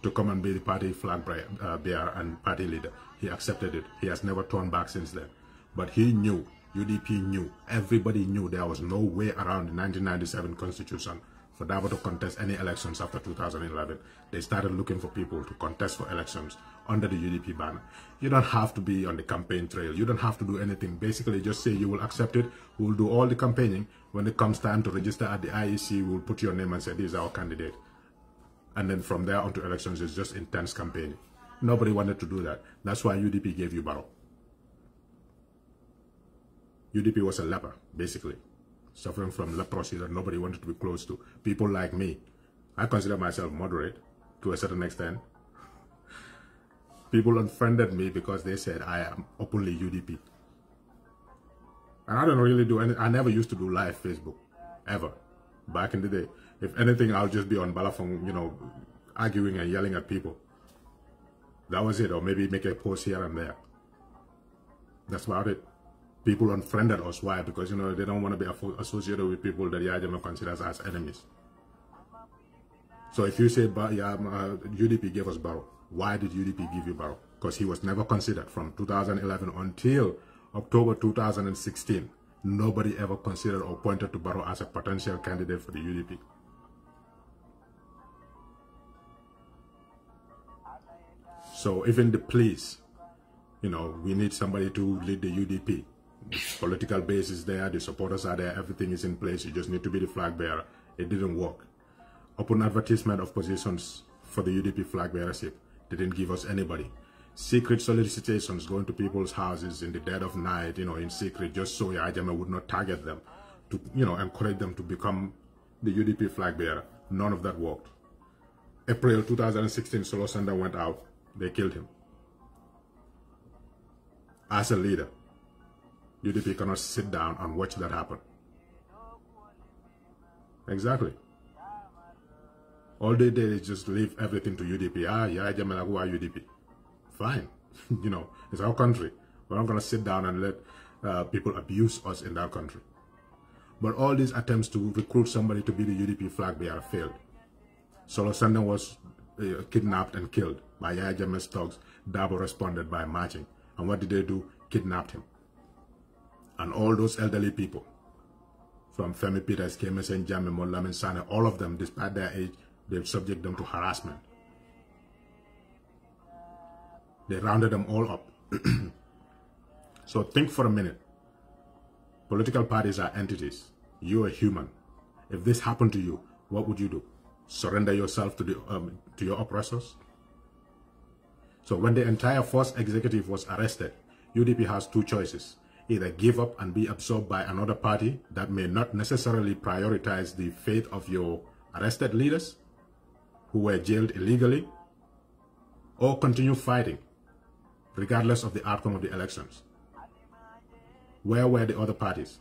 to come and be the party flag bearer and party leader. He accepted it. He has never turned back since then. But he knew, UDP knew, everybody knew there was no way around the 1997 constitution for Dabo to contest any elections after 2011. They started looking for people to contest for elections under the UDP banner. You don't have to be on the campaign trail. You don't have to do anything. Basically, just say you will accept it. We'll do all the campaigning. When it comes time to register at the IEC, we'll put your name and say, this is our candidate. And then from there on to elections, it's just intense campaigning. Nobody wanted to do that. That's why UDP gave you Barrow. UDP was a leper, basically, suffering from leprosy that nobody wanted to be close to. People like me, I consider myself moderate to a certain extent. People unfriended me because they said I am openly UDP. And I don't really do anything. I never used to do live Facebook, ever, back in the day. If anything, I'll just be on Balafong, you know, arguing and yelling at people. That was it, or maybe make a post here and there. That's about it. People unfriended us. Why? Because, you know, they don't want to be associated with people that Yajama considers as enemies. So if you say, UDP gave us Barrow, why did UDP give you Barrow? Because he was never considered from 2011 until October 2016. Nobody ever considered or pointed to Barrow as a potential candidate for the UDP. So even the police, you know, we need somebody to lead the UDP. Political base is there, the supporters are there, everything is in place. You just need to be the flag bearer. It didn't work. Open advertisement of positions for the UDP flag bearership didn't give us anybody. Secret solicitations going to people's houses in the dead of night, you know, in secret, just so Ajama would not target them, to, you know, encourage them to become the UDP flag bearer. None of that worked. April 2016, Solo Sanda went out. They killed him. As a leader, UDP cannot sit down and watch that happen. Exactly. All they did is just leave everything to UDP. UDP. Fine. You know, it's our country. We're not going to sit down and let people abuse us in that country. But all these attempts to recruit somebody to be the UDP flag bearer failed. Solo Sanda was kidnapped and killed by Yaya Jammeh's thugs. Dabo responded by marching. And what did they do? Kidnapped him. And all those elderly people, from Femi Peters, KMSN Jammeh, Molamin Sane, all of them, despite their age, they've subjected them to harassment. They rounded them all up. So think for a minute. Political parties are entities. You are human. If this happened to you, what would you do? Surrender yourself to your oppressors? So when the entire first executive was arrested, UDP has two choices. Either give up and be absorbed by another party that may not necessarily prioritize the fate of your arrested leaders who were jailed illegally, or continue fighting regardless of the outcome of the elections. Where were the other parties?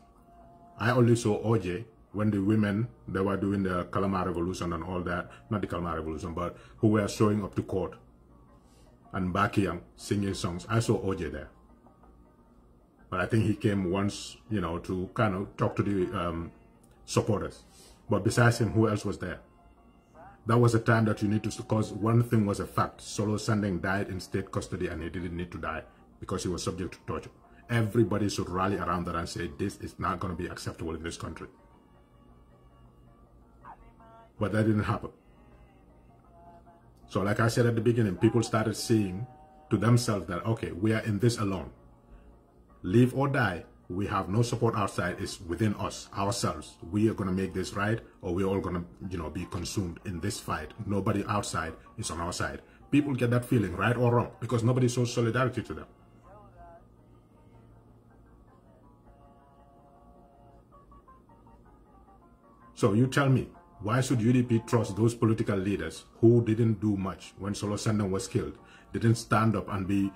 I only saw OJ when the women, they were doing the Kalama Revolution and all that, not the Kalama Revolution, but who were showing up to court, and Bakiyang singing songs. I saw OJ there. But I think he came once, you know, to kind of talk to the supporters. But besides him, who else was there? That was a time that you need to, because one thing was a fact. Solo Sandeng died in state custody and he didn't need to die because he was subject to torture. Everybody should rally around that and say, this is not going to be acceptable in this country. But that didn't happen. So like I said at the beginning, people started seeing to themselves that, okay, we are in this alone. Live or die, we have no support outside. It's within us, ourselves. We are going to make this right, or we're all going to, you know, be consumed in this fight. Nobody outside is on our side. People get that feeling, right or wrong, because nobody shows solidarity to them. So you tell me, why should UDP trust those political leaders who didn't do much when Solo Sandeng was killed, didn't stand up and be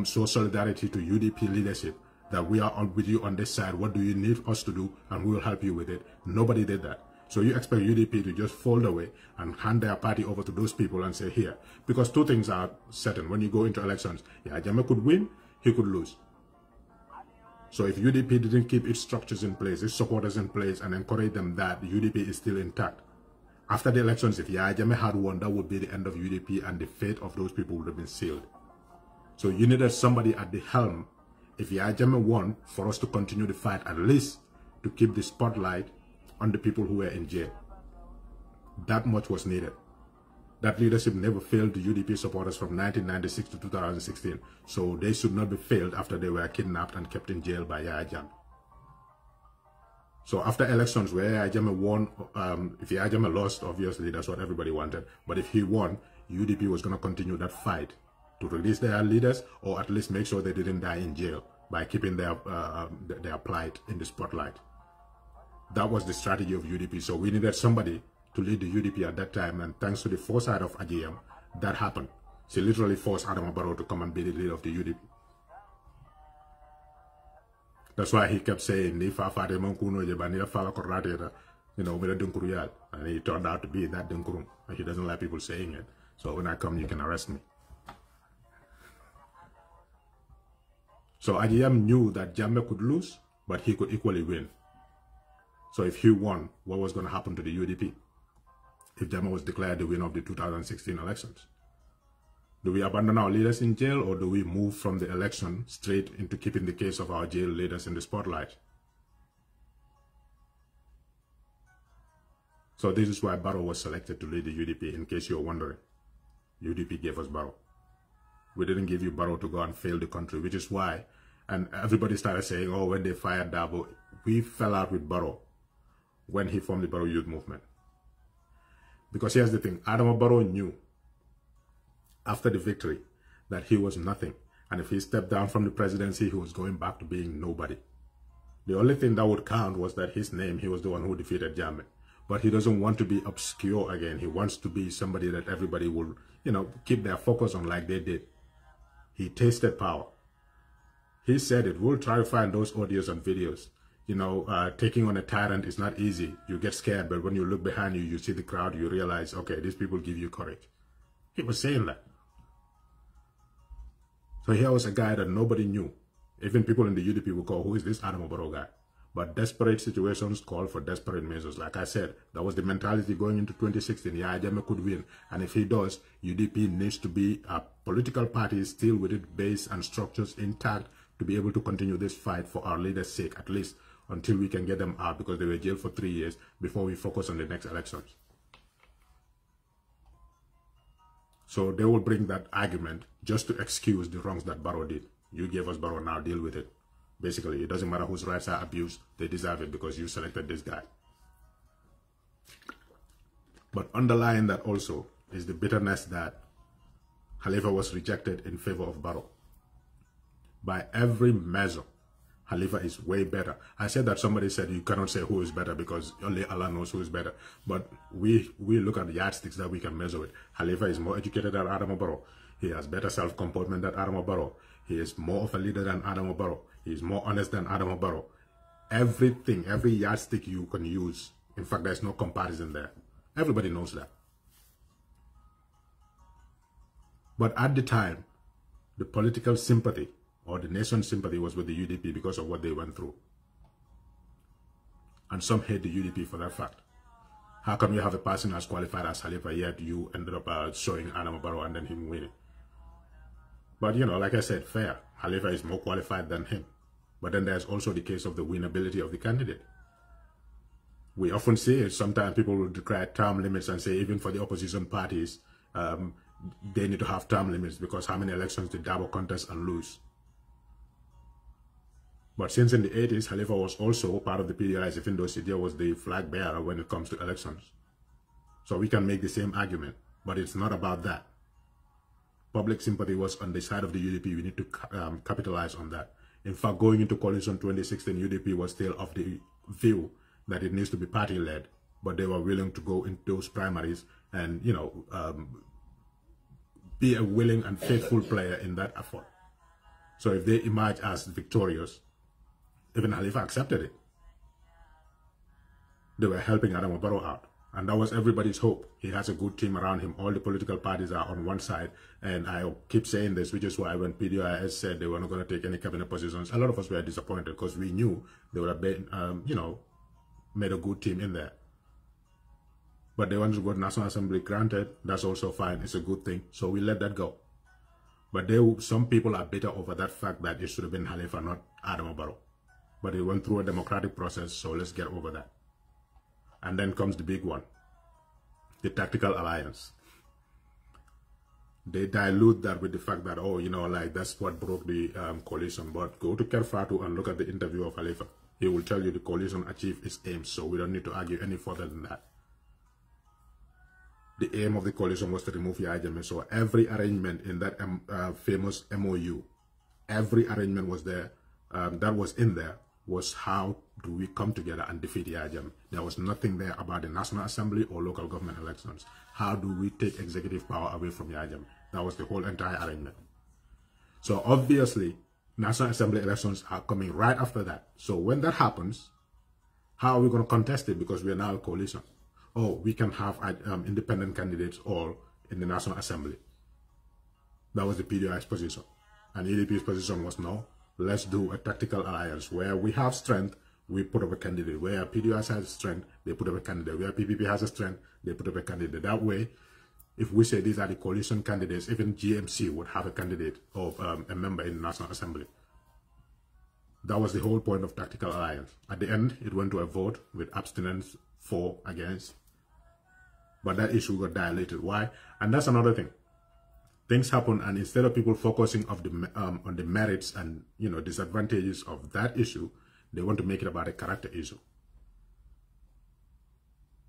show solidarity to UDP leadership, that we are with you on this side, what do you need us to do, and we will help you with it? Nobody did that. So you expect UDP to just fold away and hand their party over to those people and say, here. Because two things are certain. When you go into elections, yeah, Jammeh could win, he could lose. So if UDP didn't keep its structures in place, its supporters in place, and encourage them that UDP is still intact, after the elections, if Yaya Jammeh had won, that would be the end of UDP and the fate of those people would have been sealed. So you needed somebody at the helm, if Yaya Jammeh won, for us to continue the fight, at least to keep the spotlight on the people who were in jail. That much was needed. That leadership never failed the UDP supporters from 1996 to 2016, so they should not be failed after they were kidnapped and kept in jail by Yahya Jammeh. So after elections where Yahya Jammeh won, if Yahya Jammeh lost, obviously that's what everybody wanted, but if he won, UDP was going to continue that fight to release their leaders, or at least make sure they didn't die in jail by keeping their plight in the spotlight. That was the strategy of UDP, so we needed somebody to lead the UDP at that time, and thanks to the foresight of AGM, that happened. She literally forced Adama Barrow to come and be the leader of the UDP. That's why he kept saying, you know, and he turned out to be that Dunkurum. And he doesn't like people saying it. So when I come, you can arrest me. So AGM knew that Jammeh could lose, but he could equally win. So if he won, what was going to happen to the UDP? If Jammeh was declared the winner of the 2016 elections? Do we abandon our leaders in jail, or do we move from the election straight into keeping the case of our jail leaders in the spotlight? So this is why Barrow was selected to lead the UDP, in case you're wondering. UDP gave us Barrow. We didn't give you Barrow to go and fail the country, which is why, and everybody started saying, oh, when they fired Dabo, we fell out with Barrow when he formed the Barrow Youth Movement. Because here's the thing, Adama Barrow knew after the victory that he was nothing. And if he stepped down from the presidency, he was going back to being nobody. The only thing that would count was that his name, he was the one who defeated Jammeh. But he doesn't want to be obscure again. He wants to be somebody that everybody will, you know, keep their focus on like they did. He tasted power. He said it. We'll try to find those audios and videos. You know, taking on a tyrant is not easy. You get scared, but when you look behind you, you see the crowd, you realize, okay, these people give you courage. He was saying that. So here was a guy that nobody knew. Even people in the UDP would call, who is this Adama Barrow guy? But desperate situations call for desperate measures. Like I said, that was the mentality going into 2016. Yeah, Jammeh could win. And if he does, UDP needs to be a political party still with its base and structures intact to be able to continue this fight for our leaders' sake, at least until we can get them out, because they were jailed for 3 years before we focus on the next elections. So they will bring that argument just to excuse the wrongs that Barrow did. You gave us Barrow, now deal with it. Basically, it doesn't matter whose rights are abused, they deserve it because you selected this guy. But underlying that also is the bitterness that Khalifa was rejected in favor of Barrow. By every measure, Khalifa is way better. I said that somebody said you cannot say who is better because only Allah knows who is better. But we look at the yardsticks that we can measure with. Khalifa is more educated than Adama Barrow. He has better self-comportment than Adama Barrow. He is more of a leader than Adama Barrow. He is more honest than Adama Barrow. Everything, every yardstick you can use. In fact, there's no comparison there. Everybody knows that. But at the time, the political sympathy or the nation's sympathy was with the UDP because of what they went through. And some hate the UDP for that fact. How come you have a person as qualified as Khalifa, yet you ended up showing Adama Barrow and then him winning? But, you know, like I said, fair. Khalifa is more qualified than him. But then there's also the case of the winnability of the candidate. We often see it. Sometimes people will declare term limits and say even for the opposition parties, they need to have term limits because how many elections did Dabo contest and lose? But since in the 80s, Khalifa was also part of the PDIs, even though Sidia was the flag bearer when it comes to elections. So we can make the same argument, but it's not about that. Public sympathy was on the side of the UDP. We need to capitalize on that. In fact, going into coalition 2016, UDP was still of the view that it needs to be party-led, but they were willing to go into those primaries and, you know, be a willing and faithful player in that effort. So if they emerge as victorious, even Khalifa accepted it. They were helping Adama Barrow out. And that was everybody's hope. He has a good team around him. All the political parties are on one side. And I keep saying this, which is why when PDIS said they were not going to take any cabinet positions, a lot of us were disappointed because we knew they would have been, you know, made a good team in there. But they wanted to go to National Assembly, granted. That's also fine. It's a good thing. So we let that go. But some people are bitter over that fact that it should have been Khalifa, not Adama Barrow. But it went through a democratic process, so let's get over that. And then comes the big one. the tactical alliance. They dilute that with the fact that, oh, you know, like that's what broke the coalition. But go to 𝒄𝒄𝒄𝒏 and look at the interview of Halifa. He will tell you the coalition achieved its aims, so we don't need to argue any further than that. The aim of the coalition was to remove Yahya Jammeh. So every arrangement in that famous MOU, every arrangement was there, that was in there, was how do we come together and defeat Yahya Jammeh. There was nothing there about the National Assembly or local government elections. How do we take executive power away from Yahya Jammeh? That was the whole entire arrangement. So obviously, National Assembly elections are coming right after that. So when that happens, how are we going to contest it? Because we are now a coalition. Oh, we can have independent candidates all in the National Assembly. That was the PDI's position. And UDP's position was, no, let's do a tactical alliance where we have strength, we put up a candidate. Where PDI has strength, they put up a candidate. Where PPP has a strength, they put up a candidate. That way, if we say these are the coalition candidates, even GMC would have a candidate or a member in the National Assembly. That was the whole point of tactical alliance. At the end, it went to a vote with abstinence, 4 against. But that issue got dilated. Why? And that's another thing. Things happen, and instead of people focusing on the merits and, you know, disadvantages of that issue, they want to make it about a character issue.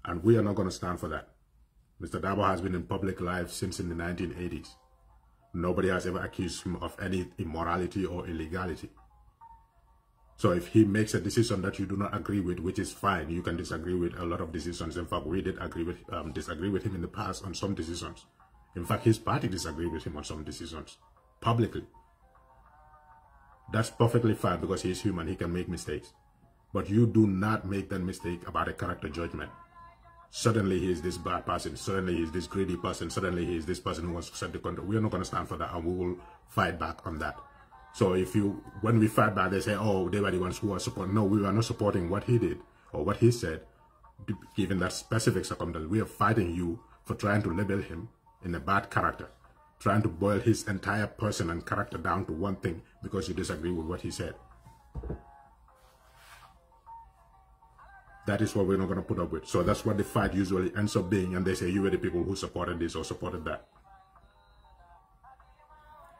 And we are not going to stand for that. Mr. Dabo has been in public life since in the 1980s. Nobody has ever accused him of any immorality or illegality. So if he makes a decision that you do not agree with, which is fine, you can disagree with a lot of decisions. In fact, we did disagree with him in the past on some decisions. In fact, his party disagreed with him on some decisions, publicly. That's perfectly fine because he's human, he can make mistakes. But you do not make that mistake about a character judgment. Suddenly he is this bad person, suddenly he is this greedy person, suddenly he is this person who wants to set the country. We are not going to stand for that, and we will fight back on that. So when we fight back, they say, oh, they were the ones who are supporting. No, we were not supporting what he did or what he said, given that specific circumstance. We are fighting you for trying to label him in a bad character, trying to boil his entire person and character down to one thing because you disagree with what he said. That is what we're not going to put up with. So that's what the fight usually ends up being, and they say you were the people who supported this or supported that.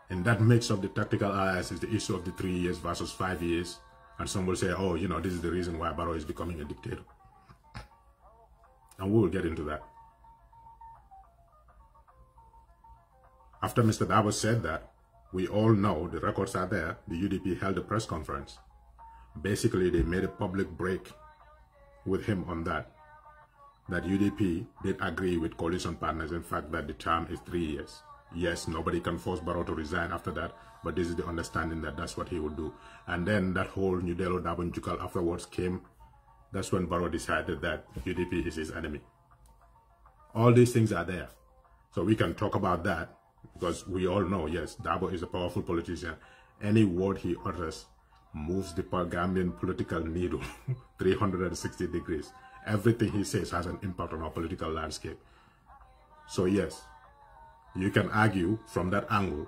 And that mix of the tactical alliance is the issue of the 3 years versus 5 years. And some will say, oh, you know, this is the reason why Barrow is becoming a dictator. And we will get into that. After Mr. Dabo said that, we all know, the records are there, the UDP held a press conference. Basically, they made a public break with him on that UDP did agree with coalition partners, in fact, that the term is 3 years. Yes, nobody can force Barrow to resign after that, but this is the understanding that that's what he would do. And then that whole Nudelo Dabo Njukal afterwards came. That's when Barrow decided that UDP is his enemy. All these things are there. So we can talk about that because we all know, yes, Dabo is a powerful politician. Any word he utters moves the Gambian political needle 360 degrees. Everything he says has an impact on our political landscape. So yes, you can argue from that angle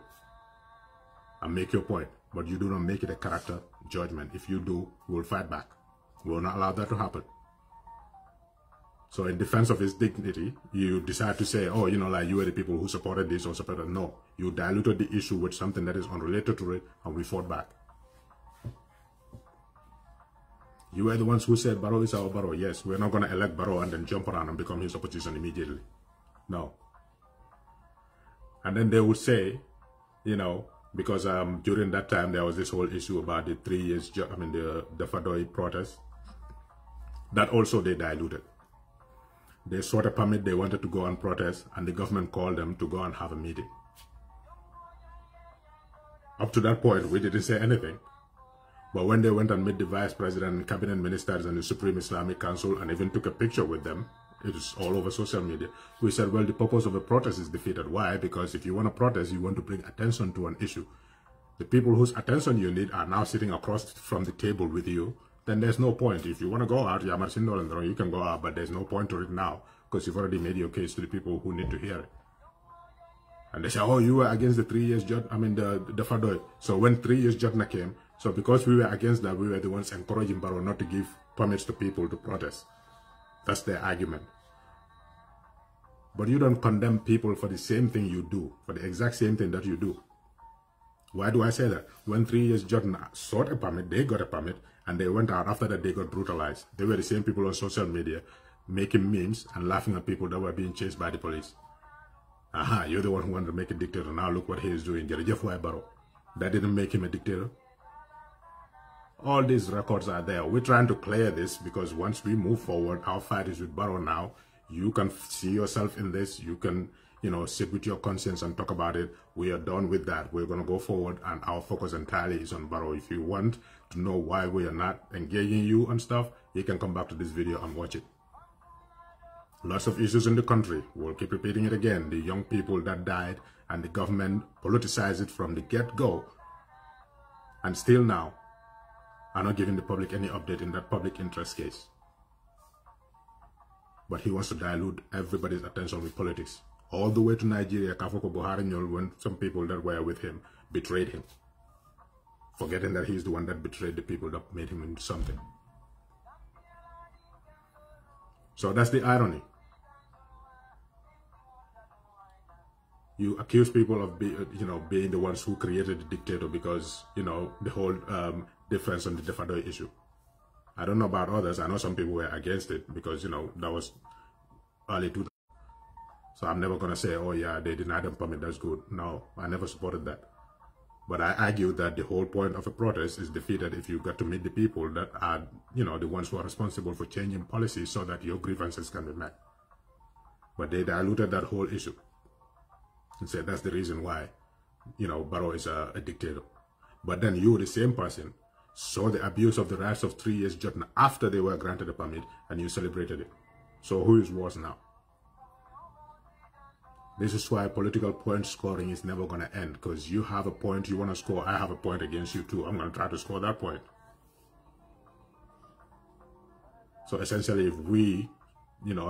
and make your point, but you do not make it a character judgment. If you do, we'll fight back. We will not allow that to happen. So in defense of his dignity, you decide to say, oh, you know, like you were the people who supported this or supported. No, you diluted the issue with something that is unrelated to it, and we fought back. You were the ones who said Barrow is our Barrow. Yes, we're not going to elect Barrow and then jump around and become his opposition immediately. No. And then they would say, you know, because during that time there was this whole issue about the 3 years, the Fadoi protest. That also they diluted. They sought a permit, they wanted to go and protest, and the government called them to go and have a meeting. Up to that point, we didn't say anything. But when they went and met the vice president and cabinet ministers and the Supreme Islamic Council and even took a picture with them, it was all over social media. We said, well, the purpose of a protest is defeated. Why? Because if you want to protest, you want to bring attention to an issue. The people whose attention you need are now sitting across from the table with you. Then there's no point. If you want to go out, you can go out, but there's no point to it now because you've already made your case to the people who need to hear it. And they say, oh, you were against the 3 years judge, the Fadoi. So when 3 years Jotna came, so because we were against that, we were the ones encouraging Barrow not to give permits to people to protest. That's their argument. But you don't condemn people for the same thing you do, for the exact same thing that you do. Why do I say that? When 3 years Jordan sought a permit, they got a permit, and they went out after that they got brutalized. They were the same people on social media making memes and laughing at people that were being chased by the police. Aha, you're the one who wanted to make a dictator. Now look what he is doing. 𝒂𝒄𝒄𝒏 Barrow. That didn't make him a dictator. All these records are there. We're trying to clear this because once we move forward, our fight is with Barrow now. You can see yourself in this. You can, sit with your conscience and talk about it. We are done with that. We're going to go forward, and our focus entirely is on Barrow. If you want to know why we are not engaging you on stuff, you can come back to this video and watch it. Lots of issues in the country. We'll keep repeating it again. The young people that died, and the government politicized it from the get-go, and still now are not giving the public any update in that public interest case. But he wants to dilute everybody's attention with politics. All the way to Nigeria, Kafoko Buhari Nyol, when some people that were with him betrayed him, forgetting that he's the one that betrayed the people that made him into something. So that's the irony. You accuse people of being the ones who created the dictator because, the whole difference on the Defado issue. I don't know about others. I know some people were against it because, that was early 2000s. So I'm never going to say, oh yeah, they denied them permit, that's good. No, I never supported that. But I argue that the whole point of a protest is defeated if you get to meet the people that are, the ones who are responsible for changing policies so that your grievances can be met. But they diluted that whole issue and said that's the reason why, Barrow is a dictator. But then you, the same person, saw the abuse of the rights of 3 years Jordan after they were granted a permit, and you celebrated it. So who is worse now? This is why political point scoring is never going to end, because you have a point you want to score, I have a point against you too. I'm going to try to score that point. So essentially, if we,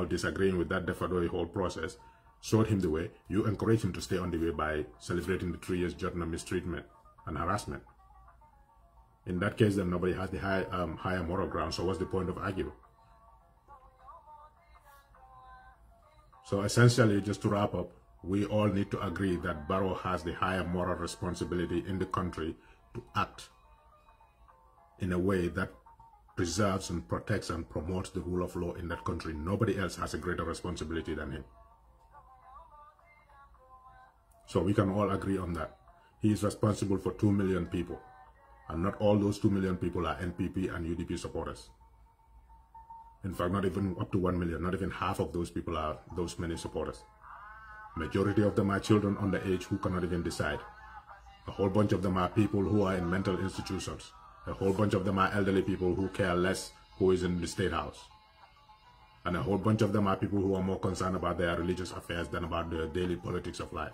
disagreeing with that Defado whole process, showed him the way, you encourage him to stay on the way by celebrating the 3 years Jordan mistreatment and harassment. In that case, then nobody has the higher moral ground, so what's the point of arguing? So essentially, just to wrap up, we all need to agree that Barrow has the higher moral responsibility in the country to act in a way that preserves and protects and promotes the rule of law in that country. Nobody else has a greater responsibility than him. So we can all agree on that. He is responsible for 2 million people. And not all those 2 million people are NPP and UDP supporters. In fact, not even up to 1 million, not even half of those people are those many supporters. Majority of them are children under age who cannot even decide. A whole bunch of them are people who are in mental institutions. A whole bunch of them are elderly people who care less who is in the state house. And a whole bunch of them are people who are more concerned about their religious affairs than about the daily politics of life.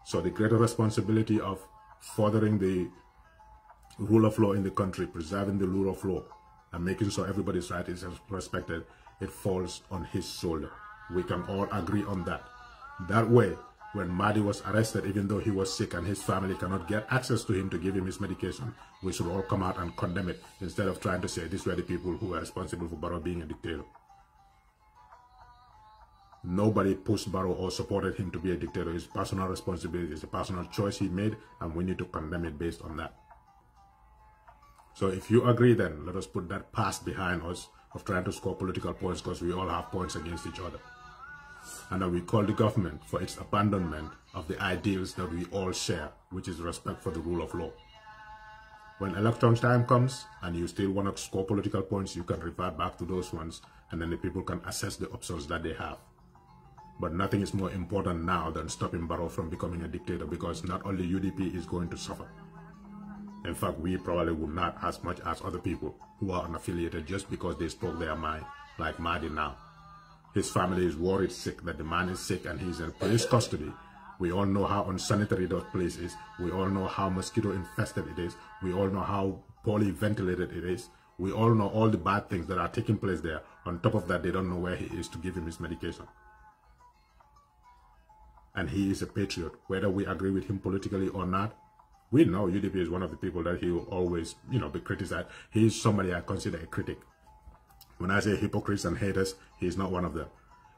So the greater responsibility of furthering the rule of law in the country, preserving the rule of law, and making sure everybody's right is respected, it falls on his shoulder. We can all agree on that. That way, when Mahdi was arrested, even though he was sick and his family cannot get access to him to give him his medication, we should all come out and condemn it instead of trying to say these were the people who were responsible for Barrow being a dictator. Nobody pushed Barrow or supported him to be a dictator. It's personal responsibility. It's a personal choice he made, and we need to condemn it based on that. So if you agree, then let us put that past behind us of trying to score political points, because we all have points against each other. And then we call the government for its abandonment of the ideals that we all share, which is respect for the rule of law. When election time comes and you still want to score political points, you can revert back to those ones, and then the people can assess the options that they have. But nothing is more important now than stopping Barrow from becoming a dictator, because not only UDP is going to suffer. In fact, we probably would not as much as other people who are unaffiliated just because they spoke their mind, like Mahdi now. His family is worried sick that the man is sick and he's in police custody. We all know how unsanitary that place is. We all know how mosquito infested it is. We all know how poorly ventilated it is. We all know all the bad things that are taking place there. On top of that, they don't know where he is to give him his medication. And he is a patriot. Whether we agree with him politically or not, we know UDP is one of the people that he will always, be criticized. He is somebody I consider a critic. When I say hypocrites and haters, he is not one of them.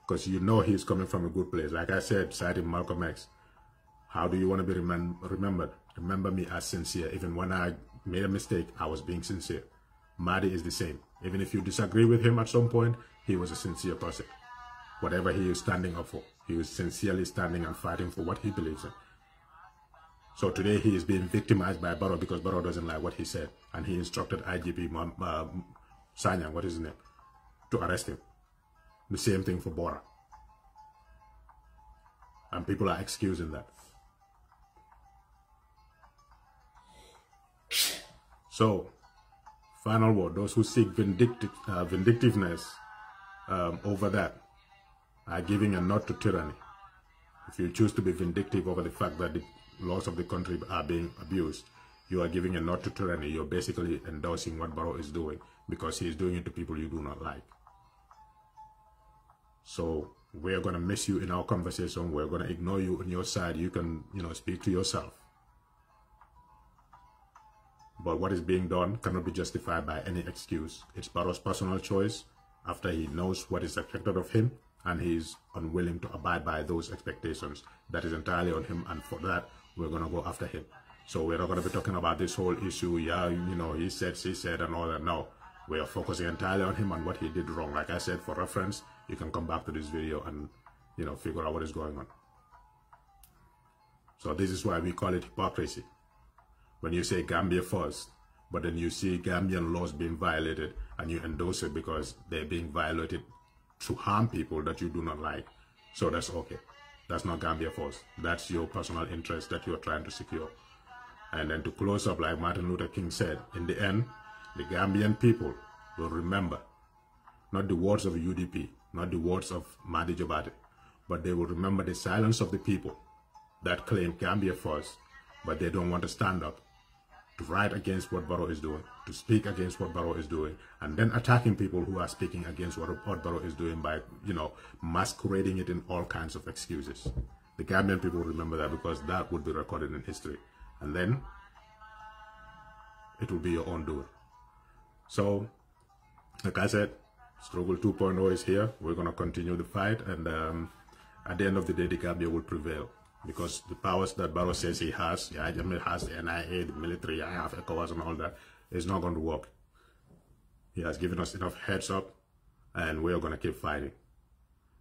because you know he's coming from a good place. Like I said, citing Malcolm X, how do you want to be remembered? Remember me as sincere. Even when I made a mistake, I was being sincere. Mahdi is the same. Even if you disagree with him at some point, he was a sincere person. Whatever he is standing up for, he was sincerely standing and fighting for what he believes in. So today he is being victimized by Barrow because Barrow doesn't like what he said. And he instructed IGP Sanyang, what is his name, to arrest him. The same thing for Bora. And people are excusing that. So, final word, those who seek vindictiveness over that are giving a nod to tyranny. If you choose to be vindictive over the fact that the laws of the country are being abused, you are giving a nod to tyranny. You're basically endorsing what Barrow is doing because he is doing it to people you do not like. So we are going to miss you in our conversation. We're going to ignore you on your side. You can, speak to yourself. But what is being done cannot be justified by any excuse. It's Barrow's personal choice after he knows what is expected of him and he's unwilling to abide by those expectations. That is entirely on him, and for that, we're going to go after him. So we're not going to be talking about this whole issue, he said, she said, and all that. No, we are focusing entirely on him and what he did wrong. Like I said, for reference, you can come back to this video and, figure out what is going on. So this is why we call it hypocrisy. When you say Gambia first, but then you see Gambian laws being violated and you endorse it because they're being violated to harm people that you do not like. So that's okay. That's not Gambia first. That's your personal interest that you're trying to secure. And then to close up, like Martin Luther King said, in the end, the Gambian people will remember not the words of UDP, not the words of Mahdi Jobate, but they will remember the silence of the people that claim Gambia first, but they don't want to stand up to write against what Barrow is doing, to speak against what Barrow is doing, and then attacking people who are speaking against what Barrow is doing by, masquerading it in all kinds of excuses. The Gambian people will remember that because that would be recorded in history. And then it will be your own doing. So, like I said, Struggle 2.0 is here. We're going to continue the fight, and at the end of the day, the Gambia will prevail. Because the powers that Barrow says he has, has the NIA, the military, I have ECOWAS and all that, is not going to work. He has given us enough heads up, and we are going to keep fighting.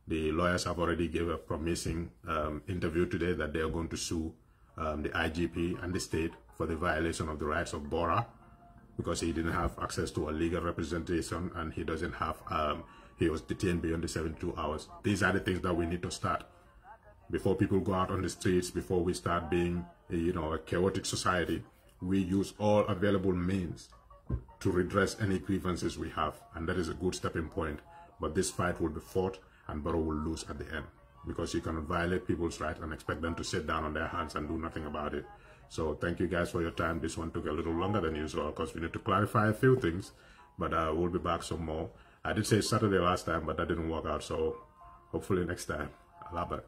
The lawyers have already given a promising interview today that they are going to sue the IGP and the state for the violation of the rights of Bora, because he didn't have access to a legal representation and he doesn't have, he was detained beyond the 72 hours. These are the things that we need to start. Before people go out on the streets, before we start being, a chaotic society, we use all available means to redress any grievances we have. And that is a good stepping point. But this fight will be fought and Barrow will lose at the end. Because you cannot violate people's rights and expect them to sit down on their hands and do nothing about it. So thank you guys for your time. This one took a little longer than usual because we need to clarify a few things. But we'll be back some more. I did say Saturday last time, but that didn't work out. So hopefully next time. I'll have it.